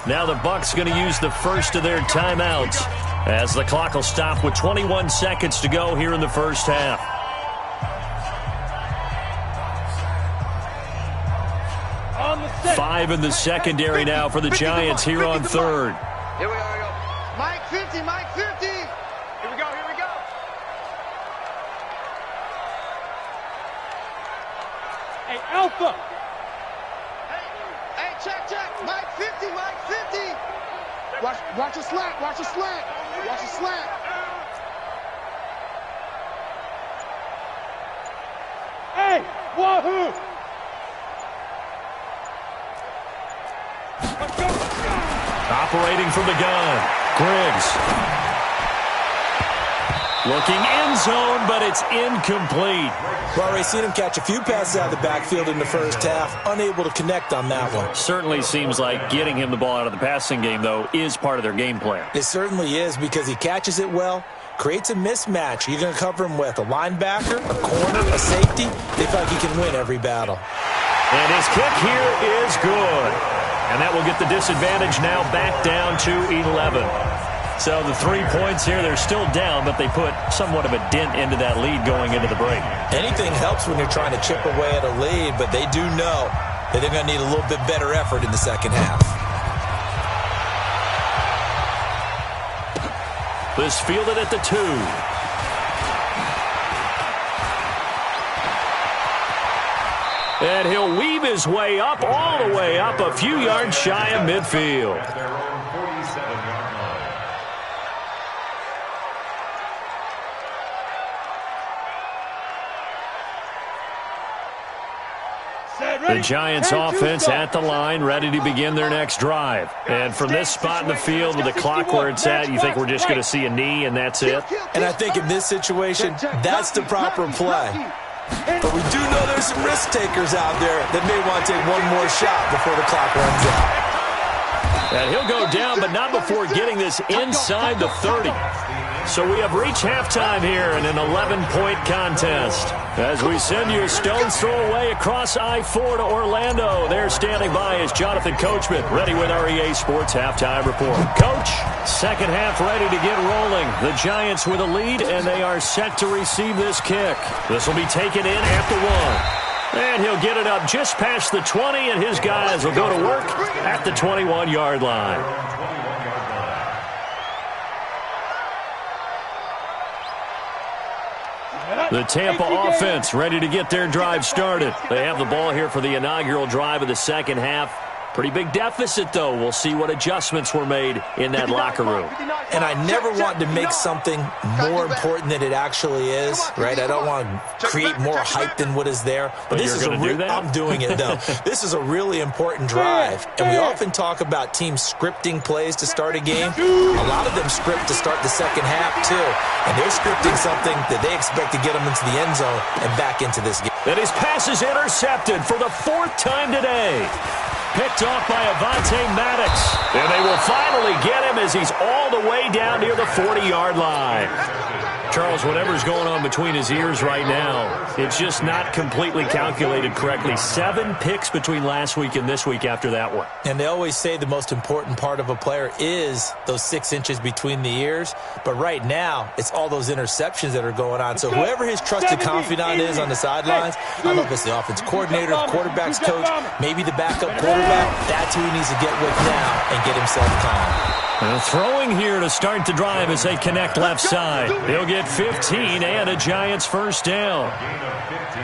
Now the Bucs going to use the first of their timeouts as the clock will stop with 21 seconds to go here in the first half. Five in the secondary now for the Giants here on third. Here we are. Mike 50, Mike 50. Here we go, here we go. Hey, Alpha. Hey, check. Mike 50, Mike 50. Watch your slant, watch your slant. Watch your slant. Hey, wahoo. Operating from the gun, Griggs. Looking end zone, but it's incomplete. Well, we've seen him catch a few passes out of the backfield in the first half, unable to connect on that one. Certainly seems like getting him the ball out of the passing game, though, is part of their game plan. It certainly is because he catches it well, creates a mismatch. You're going to cover him with a linebacker, a corner, a safety. They feel like he can win every battle. And his kick here is good. And that will get the disadvantage now back down to 11. So the 3 points here, they're still down, but they put somewhat of a dent into that lead going into the break. Anything helps when you're trying to chip away at a lead, but they do know that they're going to need a little bit better effort in the second half. This fielded at the 2. And he'll weave his way up, all the way up, a few yards shy of midfield. At their own 47-yard line. The Giants offense at the line, ready to begin their next drive. And from this spot in the field with the clock where it's at, you think we're just going to see a knee and that's it? And I think in this situation, that's the proper play. But we do know there's some risk takers out there that may want to take one more shot before the clock runs out. And he'll go down, but not before getting this inside the 30. So we have reached halftime here in an 11-point contest. As we send you a stone's throw away across I-4 to Orlando. There standing by is Jonathan Coachman, ready with our EA Sports Halftime Report. Coach, second half ready to get rolling. The Giants with a lead, and they are set to receive this kick. This will be taken in at the 1. And he'll get it up just past the 20, and his guys will go to work at the 21-yard line. The Tampa offense ready to get their drive started. They have the ball here for the inaugural drive of the second half. Pretty big deficit, though. We'll see what adjustments were made in that locker room. And I never want to make something more important than it actually is, right? I don't want to create more hype than what is there. But this is I'm doing it, though. This is a really important drive. And we often talk about teams scripting plays to start a game. A lot of them script to start the second half, too. And they're scripting something that they expect to get them into the end zone and back into this game. And his pass is intercepted for the 4th time today. Picked off by Avonte Maddox. And they will finally get him as he's all the way down near the 40-yard line. Charles, whatever's going on between his ears right now, it's just not completely calculated correctly. 7 picks between last week and this week after that one. And they always say the most important part of a player is those 6 inches between the ears. But right now, it's all those interceptions that are going on. So whoever his trusted confidant is on the sidelines, I don't know if it's the offense coordinator, the quarterback's coach, maybe the backup quarterback, that's who he needs to get with now and get himself calm. And throwing here to start the drive as they connect left side. He'll get 15 and a Giants first down.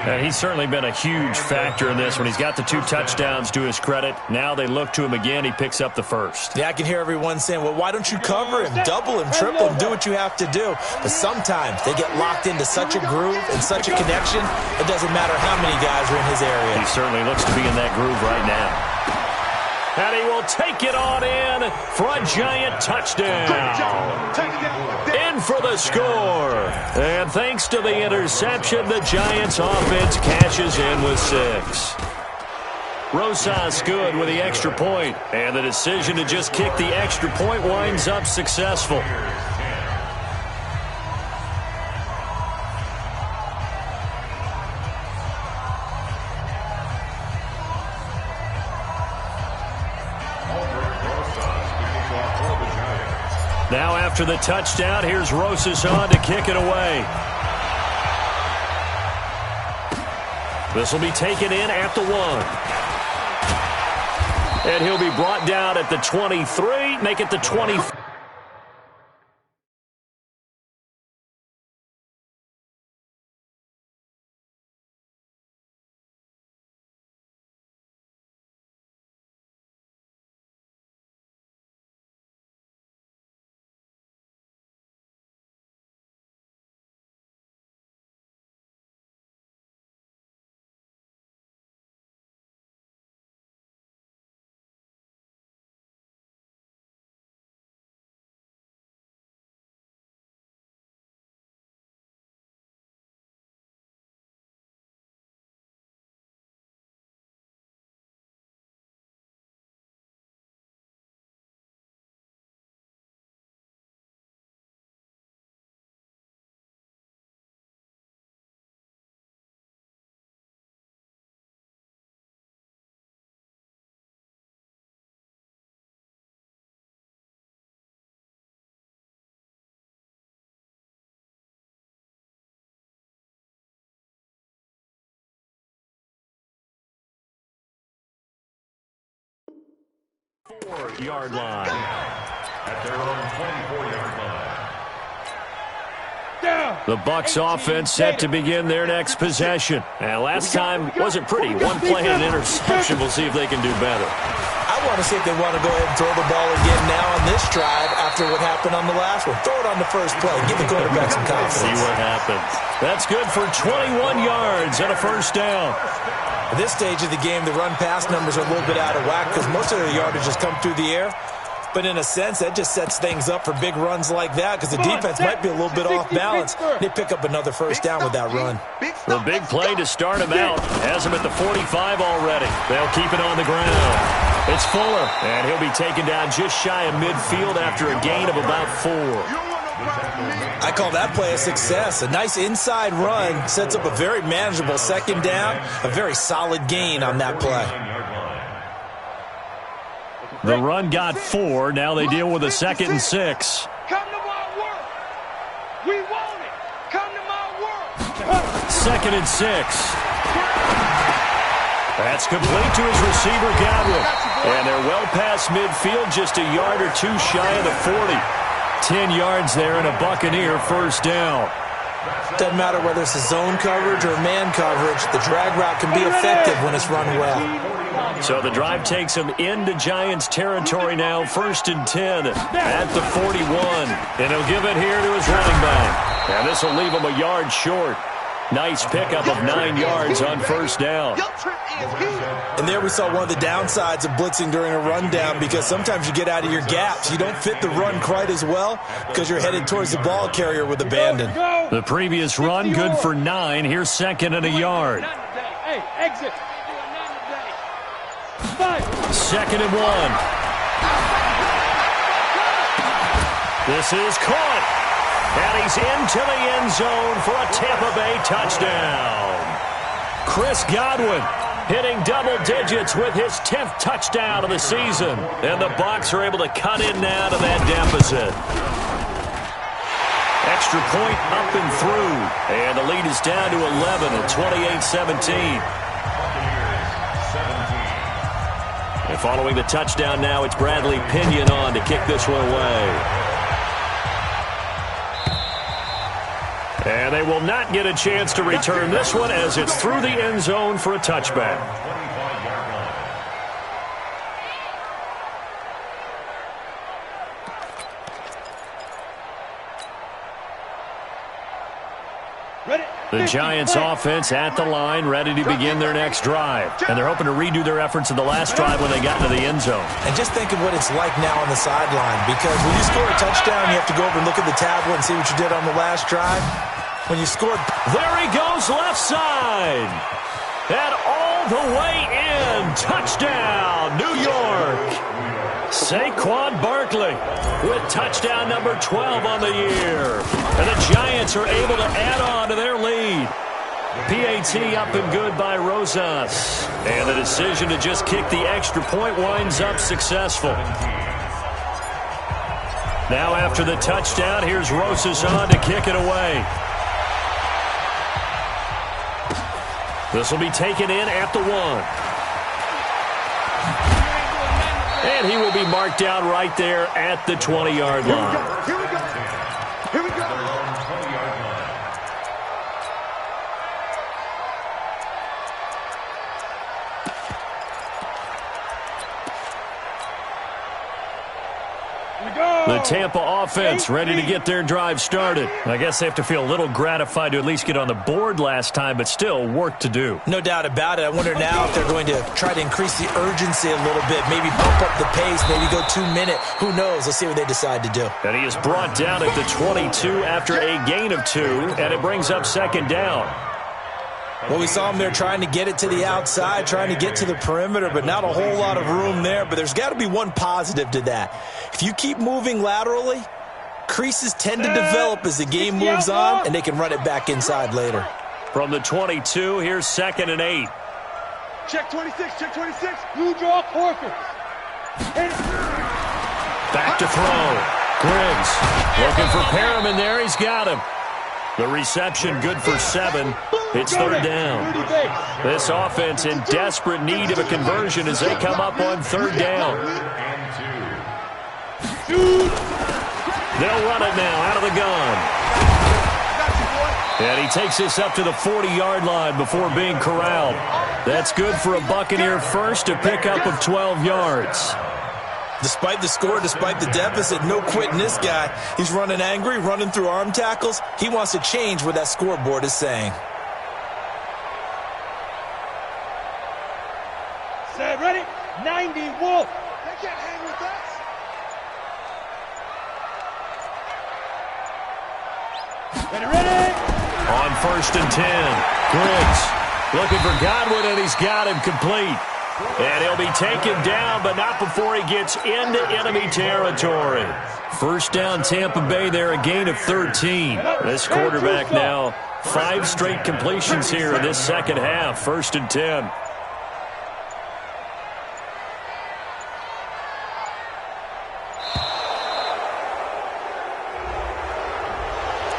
And he's certainly been a huge factor in this when he's got the 2 touchdowns to his credit. Now they look to him again. He picks up the first. Yeah, I can hear everyone saying, well, why don't you cover him, double him, triple him, do what you have to do. But sometimes they get locked into such a groove and such a connection, it doesn't matter how many guys are in his area. He certainly looks to be in that groove right now. And he will take it on in for a Giant touchdown. In for the score. And thanks to the interception, the Giants offense cashes in with 6. Rosas good with the extra point. And the decision to just kick the extra point winds up successful. Now after the touchdown, here's Rosas on to kick it away. This will be taken in at the 1. And he'll be brought down at the 23, make it the 24. Yard line. At their own 24-yard line. The Bucs offense set to begin their next possession. And last time wasn't pretty. 1 play and an interception. We'll see if they can do better. I want to see if they want to go ahead and throw the ball again now on this drive after what happened on the last one. Throw it on the first play. Give the quarterback some confidence. See what happens. That's good for 21 yards and a first down. At this stage of the game, the run-pass numbers are a little bit out of whack because most of their yardage has come through the air. But in a sense, that just sets things up for big runs like that because the defense might be a little bit off balance. They pick up another first down with that run. The big play to start him out has him at the 45 already. They'll keep it on the ground. It's Fuller, and he'll be taken down just shy of midfield after a gain of about 4. I call that play a success. A nice inside run sets up a very manageable second down, a very solid gain on that play. The run got 4. Now they deal with a 2nd and 6. Come to my work. We want it. Come to my work. 2nd and 6. That's complete to his receiver, Godwin. And they're well past midfield, just a yard or two shy of the 40. 10 yards there and a Buccaneer first down. Doesn't matter whether it's a zone coverage or man coverage, the drag route can be effective when it's run well. So the drive takes him into Giants territory now, 1st and 10 at the 41. And he'll give it here to his running back. And this will leave him a yard short. Nice pickup of 9 yards on first down. And there we saw one of the downsides of blitzing during a rundown because sometimes you get out of your gaps. You don't fit the run quite as well because you're headed towards the ball carrier with abandon. The previous run, good for 9. Here's 2nd and a yard. Hey, exit. 2nd and 1. This is caught. And he's into the end zone for a Tampa Bay touchdown. Chris Godwin hitting double digits with his 10th touchdown of the season. And the Bucs are able to cut in now to that deficit. Extra point up and through. And the lead is down to 11 at 28-17. And following the touchdown now, it's Bradley Pinion on to kick this one away. And they will not get a chance to return this one as it's through the end zone for a touchback. The Giants offense at the line, ready to begin their next drive. And they're hoping to redo their efforts in the last drive when they got into the end zone. And just think of what it's like now on the sideline, because when you score a touchdown, you have to go over and look at the tablet and see what you did on the last drive. When you scored, there he goes left side. And all the way in. Touchdown, New York. Saquon Barkley with touchdown number 12 on the year. And the Giants are able to add on to their lead. PAT up and good by Rosas. And the decision to just kick the extra point winds up successful. Now after the touchdown, here's Rosas on to kick it away. This will be taken in at the 1. And he will be marked down right there at the 20-yard line. Here we go. Here we go. The Tampa offense ready to get their drive started. I guess they have to feel a little gratified to at least get on the board last time, but still work to do. No doubt about it. I wonder now if they're going to try to increase the urgency a little bit, maybe bump up the pace, maybe go 2 minute. Who knows? Let's see what they decide to do. And he is brought down at the 22 after a gain of 2, and it brings up 2nd down. Well, we saw him there trying to get it to the outside, trying to get to the perimeter, but not a whole lot of room there. But there's got to be one positive to that. If you keep moving laterally, creases tend to develop as the game moves on, and they can run it back inside later. From the 22, here's 2nd and 8. Check 26, check 26. You draw Corker. Back to throw. Griggs looking for Perriman there. He's got him. The reception good for 7. It's 3rd down. This offense in desperate need of a conversion as they come up on 3rd down. They'll run it now out of the gun. And he takes this up to the 40-yard line before being corralled. That's good for a Buccaneer first, a pickup of 12 yards. Despite the score, despite the deficit, no quitting this guy. He's running angry, running through arm tackles. He wants to change what that scoreboard is saying. Set, ready? 90 Wolf. They can't hang with us. On 1st and 10, Griggs looking for Godwin, and he's got him complete. And he'll be taken down, but not before he gets into enemy territory. First down, Tampa Bay there, a gain of 13. This quarterback now 5 straight completions here in this second half. 1st and 10.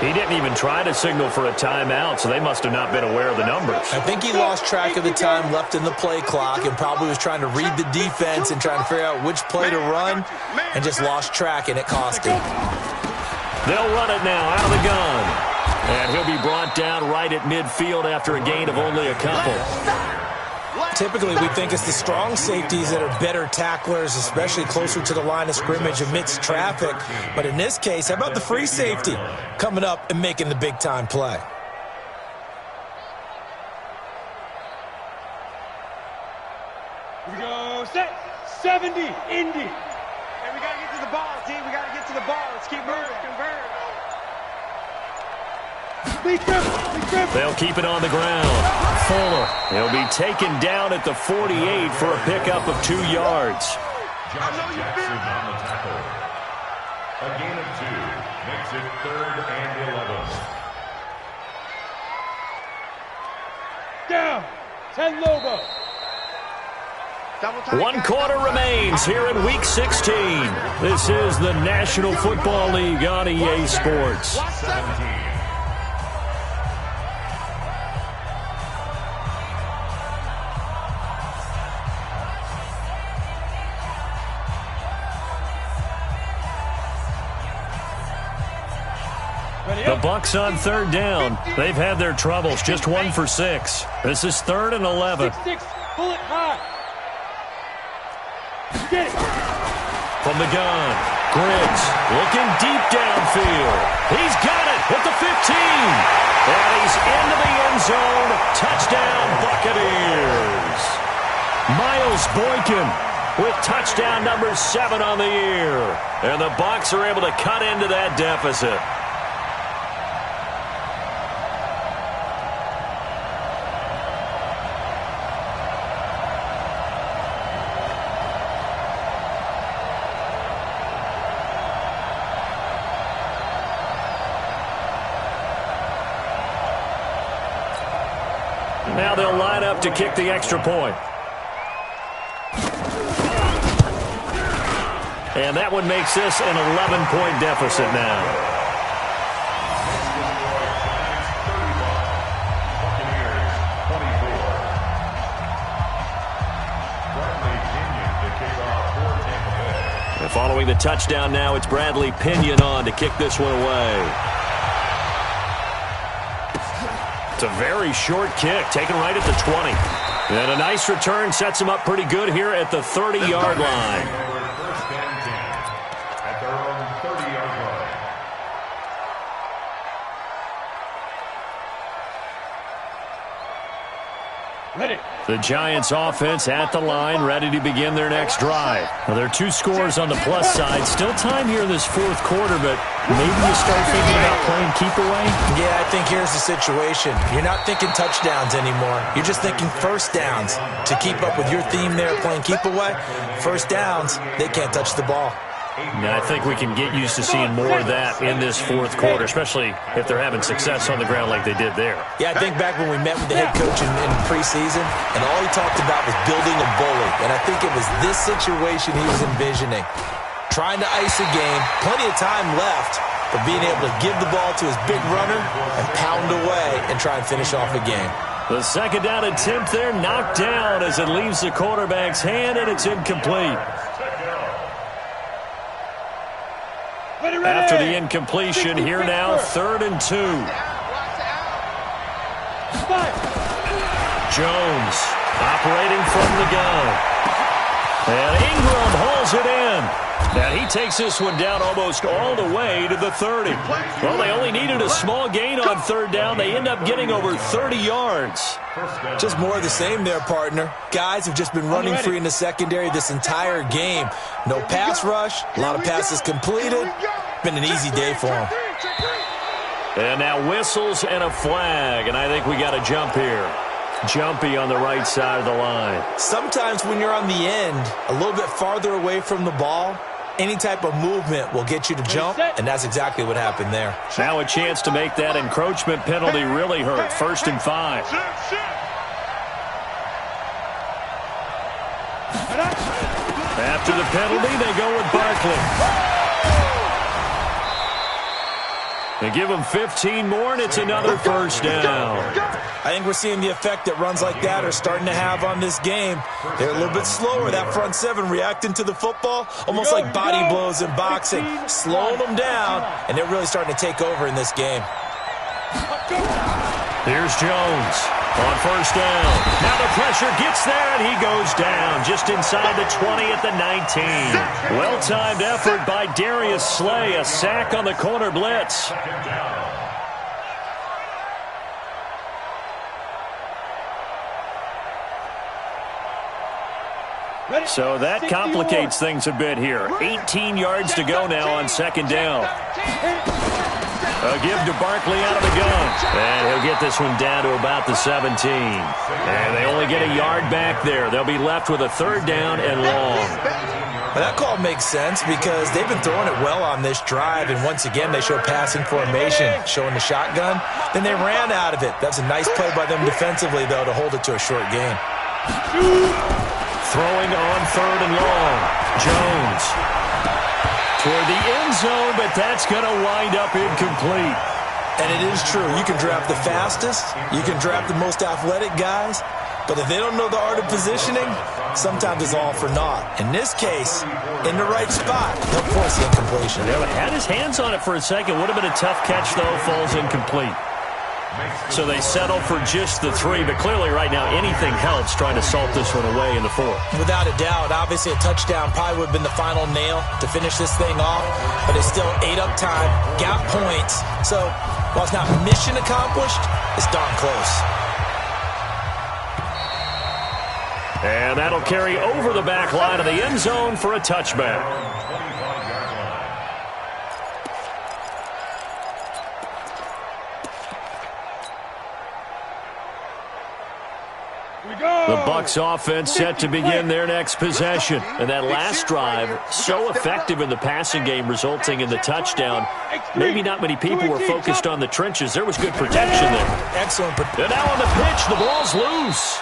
He didn't even try to signal for a timeout, so they must have not been aware of the numbers. I think he lost track of the time left in the play clock and probably was trying to read the defense and trying to figure out which play to run and just lost track, and it cost him. They'll run it now out of the gun. And he'll be brought down right at midfield after a gain of only a couple. Typically, we think it's the strong safeties that are better tacklers, especially closer to the line of scrimmage amidst traffic. But in this case, how about the free safety coming up and making the big-time play? Here we go. Set. 70. Indy. And we got to get to the ball, team. We got to get to the ball. Let's keep moving. Convert. They'll keep it on the ground. Fuller. He'll be taken down at the 48 for a pickup of 2 yards. Josh Jackson on the tackle. A gain of 2 makes it 3rd and 11. Down. 10 Lobo. 1 quarter remains here in Week 16. This is the National Football League on EA Sports. 17. The Bucs on 3rd down. They've had their troubles, just 1 for 6. This is 3rd and 11. 6-6. Pull it high. Get it. From the gun, Griggs looking deep downfield. He's got it at the 15. And he's into the end zone. Touchdown, Buccaneers. Miles Boykin with touchdown number 7 on the year. And the Bucs are able to cut into that deficit. Now they'll line up to kick the extra point. And that one makes this an 11-point deficit now. And following the touchdown now, it's Bradley Pinion on to kick this one away. It's a very short kick, taken right at the 20. And a nice return sets him up pretty good here at the 30-yard line. First and 10 at their own 30-yard line. Ready. The Giants offense at the line, ready to begin their next drive. Now, there are 2 scores on the plus side. Still time here in this 4th quarter, but maybe you start thinking about playing keep away? Yeah, I think here's the situation. You're not thinking touchdowns anymore. You're just thinking first downs. To keep up with your theme there, playing keep away, first downs, they can't touch the ball. Now, I think we can get used to seeing more of that in this 4th quarter, especially if they're having success on the ground like they did there. Yeah, I think back when we met with the head coach in preseason, and all he talked about was building a bully. And I think it was this situation he was envisioning. Trying to ice a game, plenty of time left, but being able to give the ball to his big runner and pound away and try and finish off a game. The second down attempt there knocked down as it leaves the quarterback's hand, and it's incomplete. After the incompletion, here now, 3rd and 2. Jones operating from the gun. And Ingram hauls it in. Now he takes this one down almost all the way to the 30. Well, they only needed a small gain on 3rd down. They end up getting over 30 yards. Just more of the same there, partner. Guys have just been running free in the secondary this entire game. No pass rush, a lot of passes completed. Been an easy day for them. And now whistles and a flag, and I think we got a jump here. Jumpy on the right side of the line. Sometimes when you're on the end, a little bit farther away from the ball, any type of movement will get you to jump, and that's exactly what happened there. Now a chance to make that encroachment penalty really hurt. 1st and 5. After the penalty, they go with Barkley. They give him 15 more, and it's another 1st down. I think we're seeing the effect that runs like that are starting to have on this game. They're a little bit slower, that front seven reacting to the football, almost like body blows in boxing, slowing them down, and they're really starting to take over in this game. Here's Jones on 1st down. Now the pressure gets there, and he goes down just inside the 20 at the 19. Well-timed effort by Darius Slay, a sack on the corner blitz. So that complicates things a bit here. 18 yards to go now on 2nd down. A give to Barkley out of the gun. And he'll get this one down to about the 17. And they only get a yard back there. They'll be left with a 3rd down and long. Well, that call makes sense because they've been throwing it well on this drive, and once again they show passing formation, showing the shotgun. Then they ran out of it. That's a nice play by them defensively, though, to hold it to a short gain. Throwing on 3rd and long. Jones toward the end zone, but that's going to wind up incomplete. And it is true. You can draft the fastest. You can draft the most athletic guys. But if they don't know the art of positioning, sometimes it's all for naught. In this case, in the right spot, they'll force the incompletion. Yeah, had his hands on it for a second. Would have been a tough catch, though. Falls incomplete. So they settle for just the 3, but clearly right now anything helps trying to salt this one away in the 4th. Without a doubt, obviously a touchdown probably would have been the final nail to finish this thing off, but it's still ate up time, got points. So while it's not mission accomplished, it's darn close. And that'll carry over the back line of the end zone for a touchback. The Bucs offense set to begin their next possession. And that last drive, so effective in the passing game, resulting in the touchdown. Maybe not many people were focused on the trenches. There was good protection there. Excellent. And now on the pitch, the ball's loose.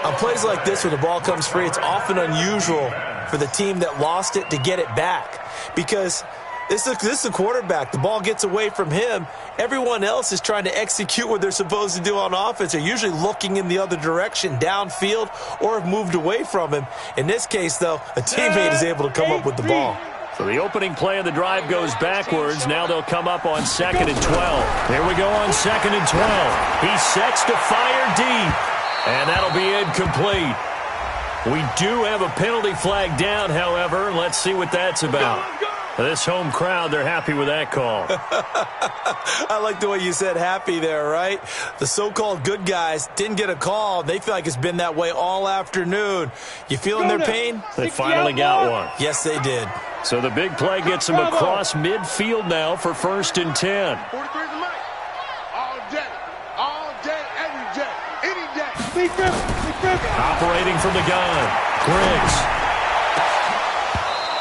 On plays like this where the ball comes free, it's often unusual for the team that lost it to get it back. Because this is the quarterback. The ball gets away from him. Everyone else is trying to execute what they're supposed to do on offense. They're usually looking in the other direction, downfield, or have moved away from him. In this case, though, a teammate is able to come up with the ball. So the opening play of the drive goes backwards. Now they'll come up on 2nd and 12. Here we go on 2nd and 12. He sets to fire deep, and that'll be incomplete. We do have a penalty flag down, however. Let's see what that's about. This home crowd, they're happy with that call. I like the way you said happy there, right? The so-called good guys didn't get a call. They feel like it's been that way all afternoon. You feeling their pain? They finally got one. Yes, they did. So the big play gets them across midfield now for 1st and 10. 43's a mic. All day, every day, any day. Operating from the gun, Griggs.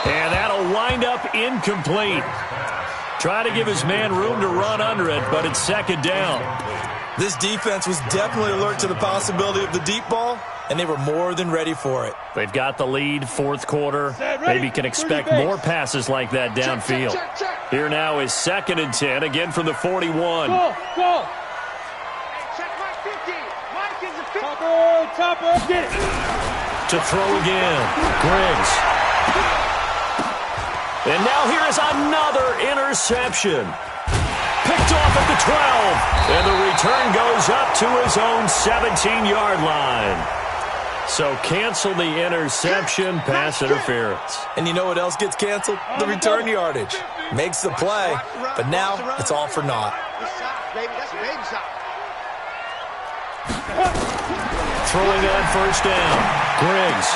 And that'll wind up incomplete. Try to give his man room to run under it, but it's 2nd down. This defense was definitely alert to the possibility of the deep ball, and they were more than ready for it. They've got the lead, 4th quarter. Maybe can expect more passes like that downfield. Here now is 2nd and 10, again from the 41. Go. Check Mike 50. Mike is a 50. Topper, get it. To throw again, Griggs. And now here is another interception. Picked off at the 12. And the return goes up to his own 17-yard line. So cancel the interception, pass interference. And you know what else gets canceled? The return yardage. Makes the play, but now it's all for naught. Throwing on 1st down, Griggs.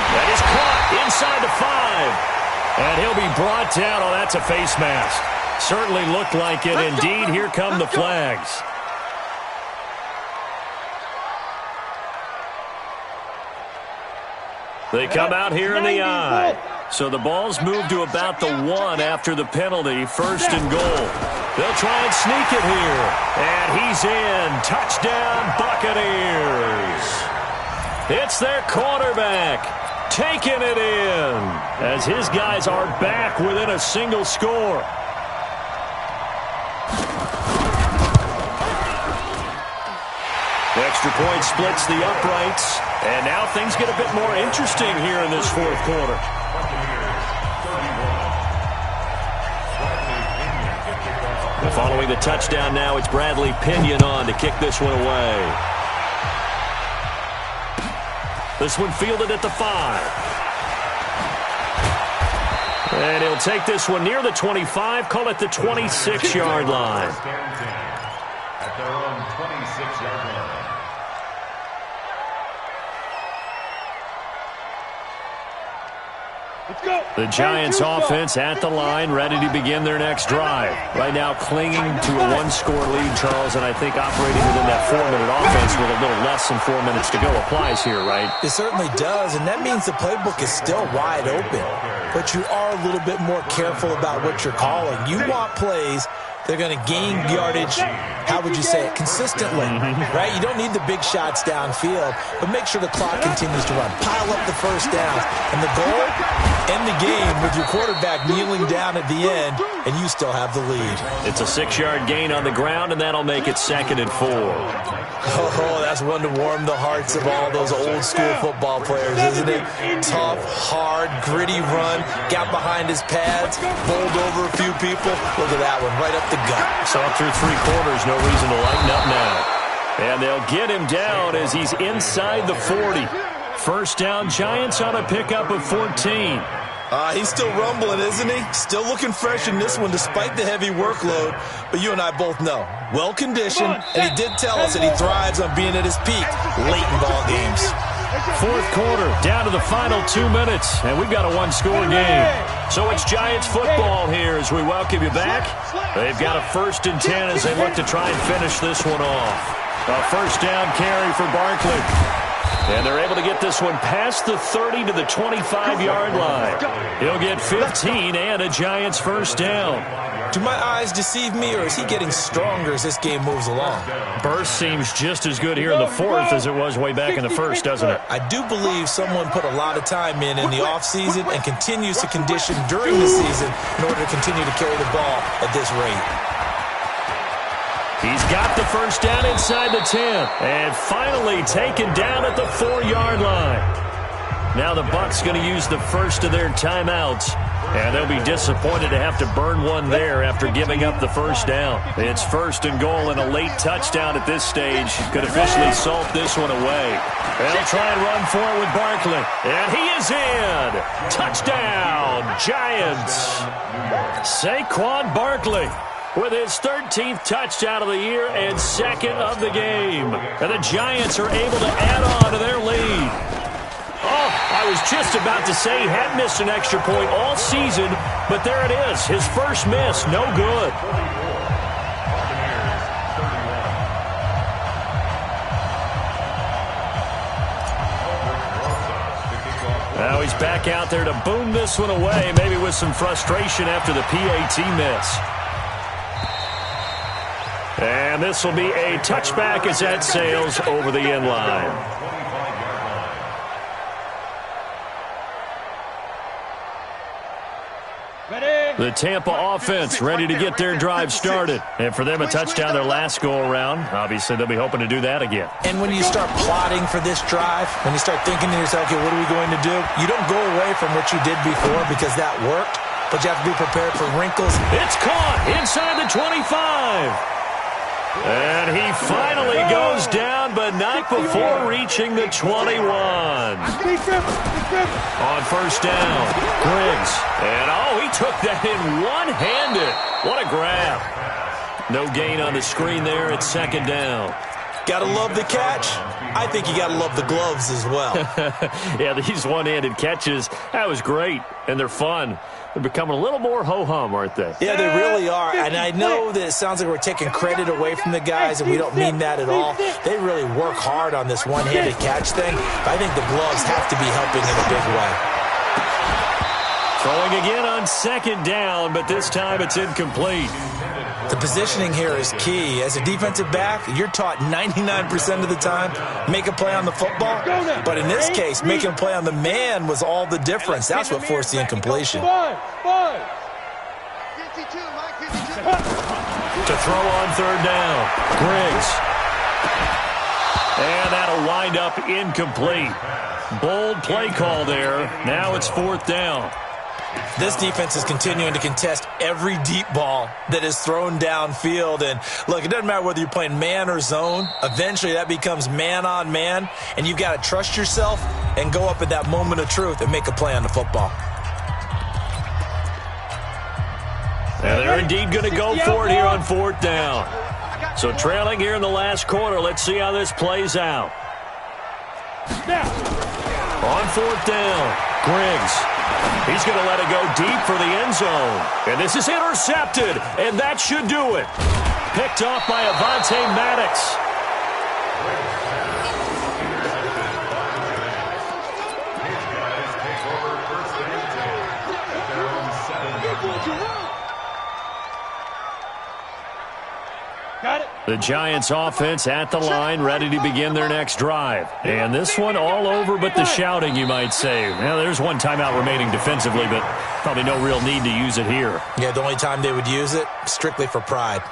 That is caught inside the 5. And he'll be brought down. Oh, that's a face mask. Certainly looked like it. Indeed, here come the flags. They come out here in the eye. So the ball's moved to about the 1 after the penalty. First and goal. They'll try and sneak it here. And he's in. Touchdown, Buccaneers. It's their quarterback taking it in as his guys are back within a single score. The extra point splits the uprights, and now things get a bit more interesting here in this fourth quarter. And following the touchdown now, it's Bradley Pinion on to kick this one away. This one fielded at the 5. And he'll take this one near the 25, call it the 26-yard line. At their own 26-yard line. The Giants offense at the line, ready to begin their next drive. Right now clinging to a one-score lead, Charles, and I think operating within that 4-minute offense with a little less than 4 minutes to go applies here, right? It certainly does, and that means the playbook is still wide open. But you are a little bit more careful about what you're calling. You want plays they're going to gain yardage, how would you say it, consistently, right? You don't need the big shots downfield, but make sure the clock continues to run. Pile up the first downs. And the goal, end the game with your quarterback kneeling down at the end, and you still have the lead. It's a 6-yard gain on the ground, and that'll make it 2nd and 4. Oh, that's one to warm the hearts of all those old-school football players, isn't it? Tough, hard, gritty run, got behind his pads, bowled over a few people. Look at that one, right up the gut. So up through 3 quarters, no reason to lighten up now. And they'll get him down as he's inside the 40. First down, Giants on a pickup of 14. He's still rumbling, isn't he? Still looking fresh in this one despite the heavy workload. But you and I both know, well-conditioned, and he did tell us that he thrives on being at his peak late in ball games. Fourth quarter, down to the final 2 minutes, and we've got a one-score game. So it's Giants football here as we welcome you back. They've got a 1st and 10 as they look to try and finish this one off. A first down carry for Barkley. And they're able to get this one past the 30 to the 25-yard line. He'll get 15 and a Giants first down. Do my eyes deceive me, or is he getting stronger as this game moves along? Burst seems just as good here in the 4th as it was way back in the 1st, doesn't it? I do believe someone put a lot of time in the offseason and continues to condition during the season in order to continue to carry the ball at this rate. He's got the first down inside the 10, and finally taken down at the 4-yard line. Now the Bucs going to use the first of their timeouts, and they'll be disappointed to have to burn one there after giving up the first down. It's 1st and goal, and a late touchdown at this stage could officially salt this one away. They'll try and run for it with Barkley, and he is in. Touchdown, Giants. Saquon Barkley with his 13th touchdown of the year and 2nd of the game. And the Giants are able to add on to their lead. Oh, I was just about to say he hadn't missed an extra point all season, but there it is. His first miss, no good. Now he's back out there to boom this one away, maybe with some frustration after the PAT miss. And this will be a touchback as that sails over the end line. The Tampa offense ready to get their drive started. And for them, a touchdown their last go-around. Obviously, they'll be hoping to do that again. And when you start plotting for this drive, when you start thinking to yourself, okay, what are we going to do? You don't go away from what you did before because that worked, but you have to be prepared for wrinkles. It's caught inside the 25. And he finally goes down, but not before reaching the 21. On first down, Griggs. And, he took that in one-handed. What a grab. No gain on the screen there at 2nd down. Got to love the catch. I think you got to love the gloves as well. Yeah, these one-handed catches, that was great, and they're fun. They're becoming a little more ho-hum, aren't they? Yeah, they really are. And I know that it sounds like we're taking credit away from the guys, and we don't mean that at all. They really work hard on this one-handed catch thing. But I think the gloves have to be helping in a big way. Throwing again on second down, but this time it's incomplete. The positioning here is key. As a defensive back, you're taught 99% of the time, make a play on the football. But in this case, making a play on the man was all the difference. That's what forced the incompletion. To throw on third down, Griggs. And that'll wind up incomplete. Bold play call there. Now it's fourth down. This defense is continuing to contest every deep ball that is thrown downfield. And, look, it doesn't matter whether you're playing man or zone. Eventually that becomes man-on-man, and you've got to trust yourself and go up at that moment of truth and make a play on the football. And they're indeed going to go for it here on fourth down. So trailing here in the last quarter, let's see how this plays out. On fourth down, Griggs. He's going to let it go deep for the end zone. And this is intercepted, and that should do it. Picked off by Avonte Maddox. Got it. The Giants offense at the line, ready to begin their next drive. And this one all over but the shouting, you might say. Well, there's one timeout remaining defensively, but probably no real need to use it here. Yeah, the only time they would use it, strictly for pride.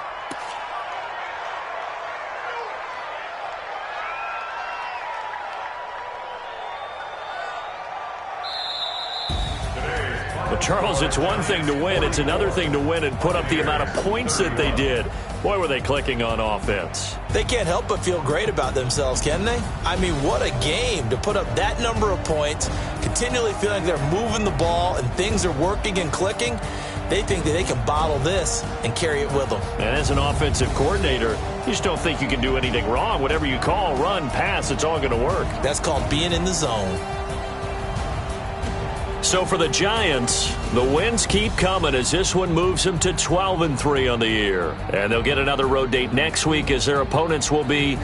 Well, Charles, it's one thing to win. It's another thing to win and put up the amount of points that they did. Boy, were they clicking on offense. They can't help but feel great about themselves, can they? I mean, what a game to put up that number of points, continually feeling they're moving the ball and things are working and clicking. They think that they can bottle this and carry it with them. And as an offensive coordinator, you just don't think you can do anything wrong. Whatever you call, run, pass, it's all going to work. That's called being in the zone. So for the Giants, the wins keep coming as this one moves them to 12-3 on the year. And they'll get another road date next week as their opponents will be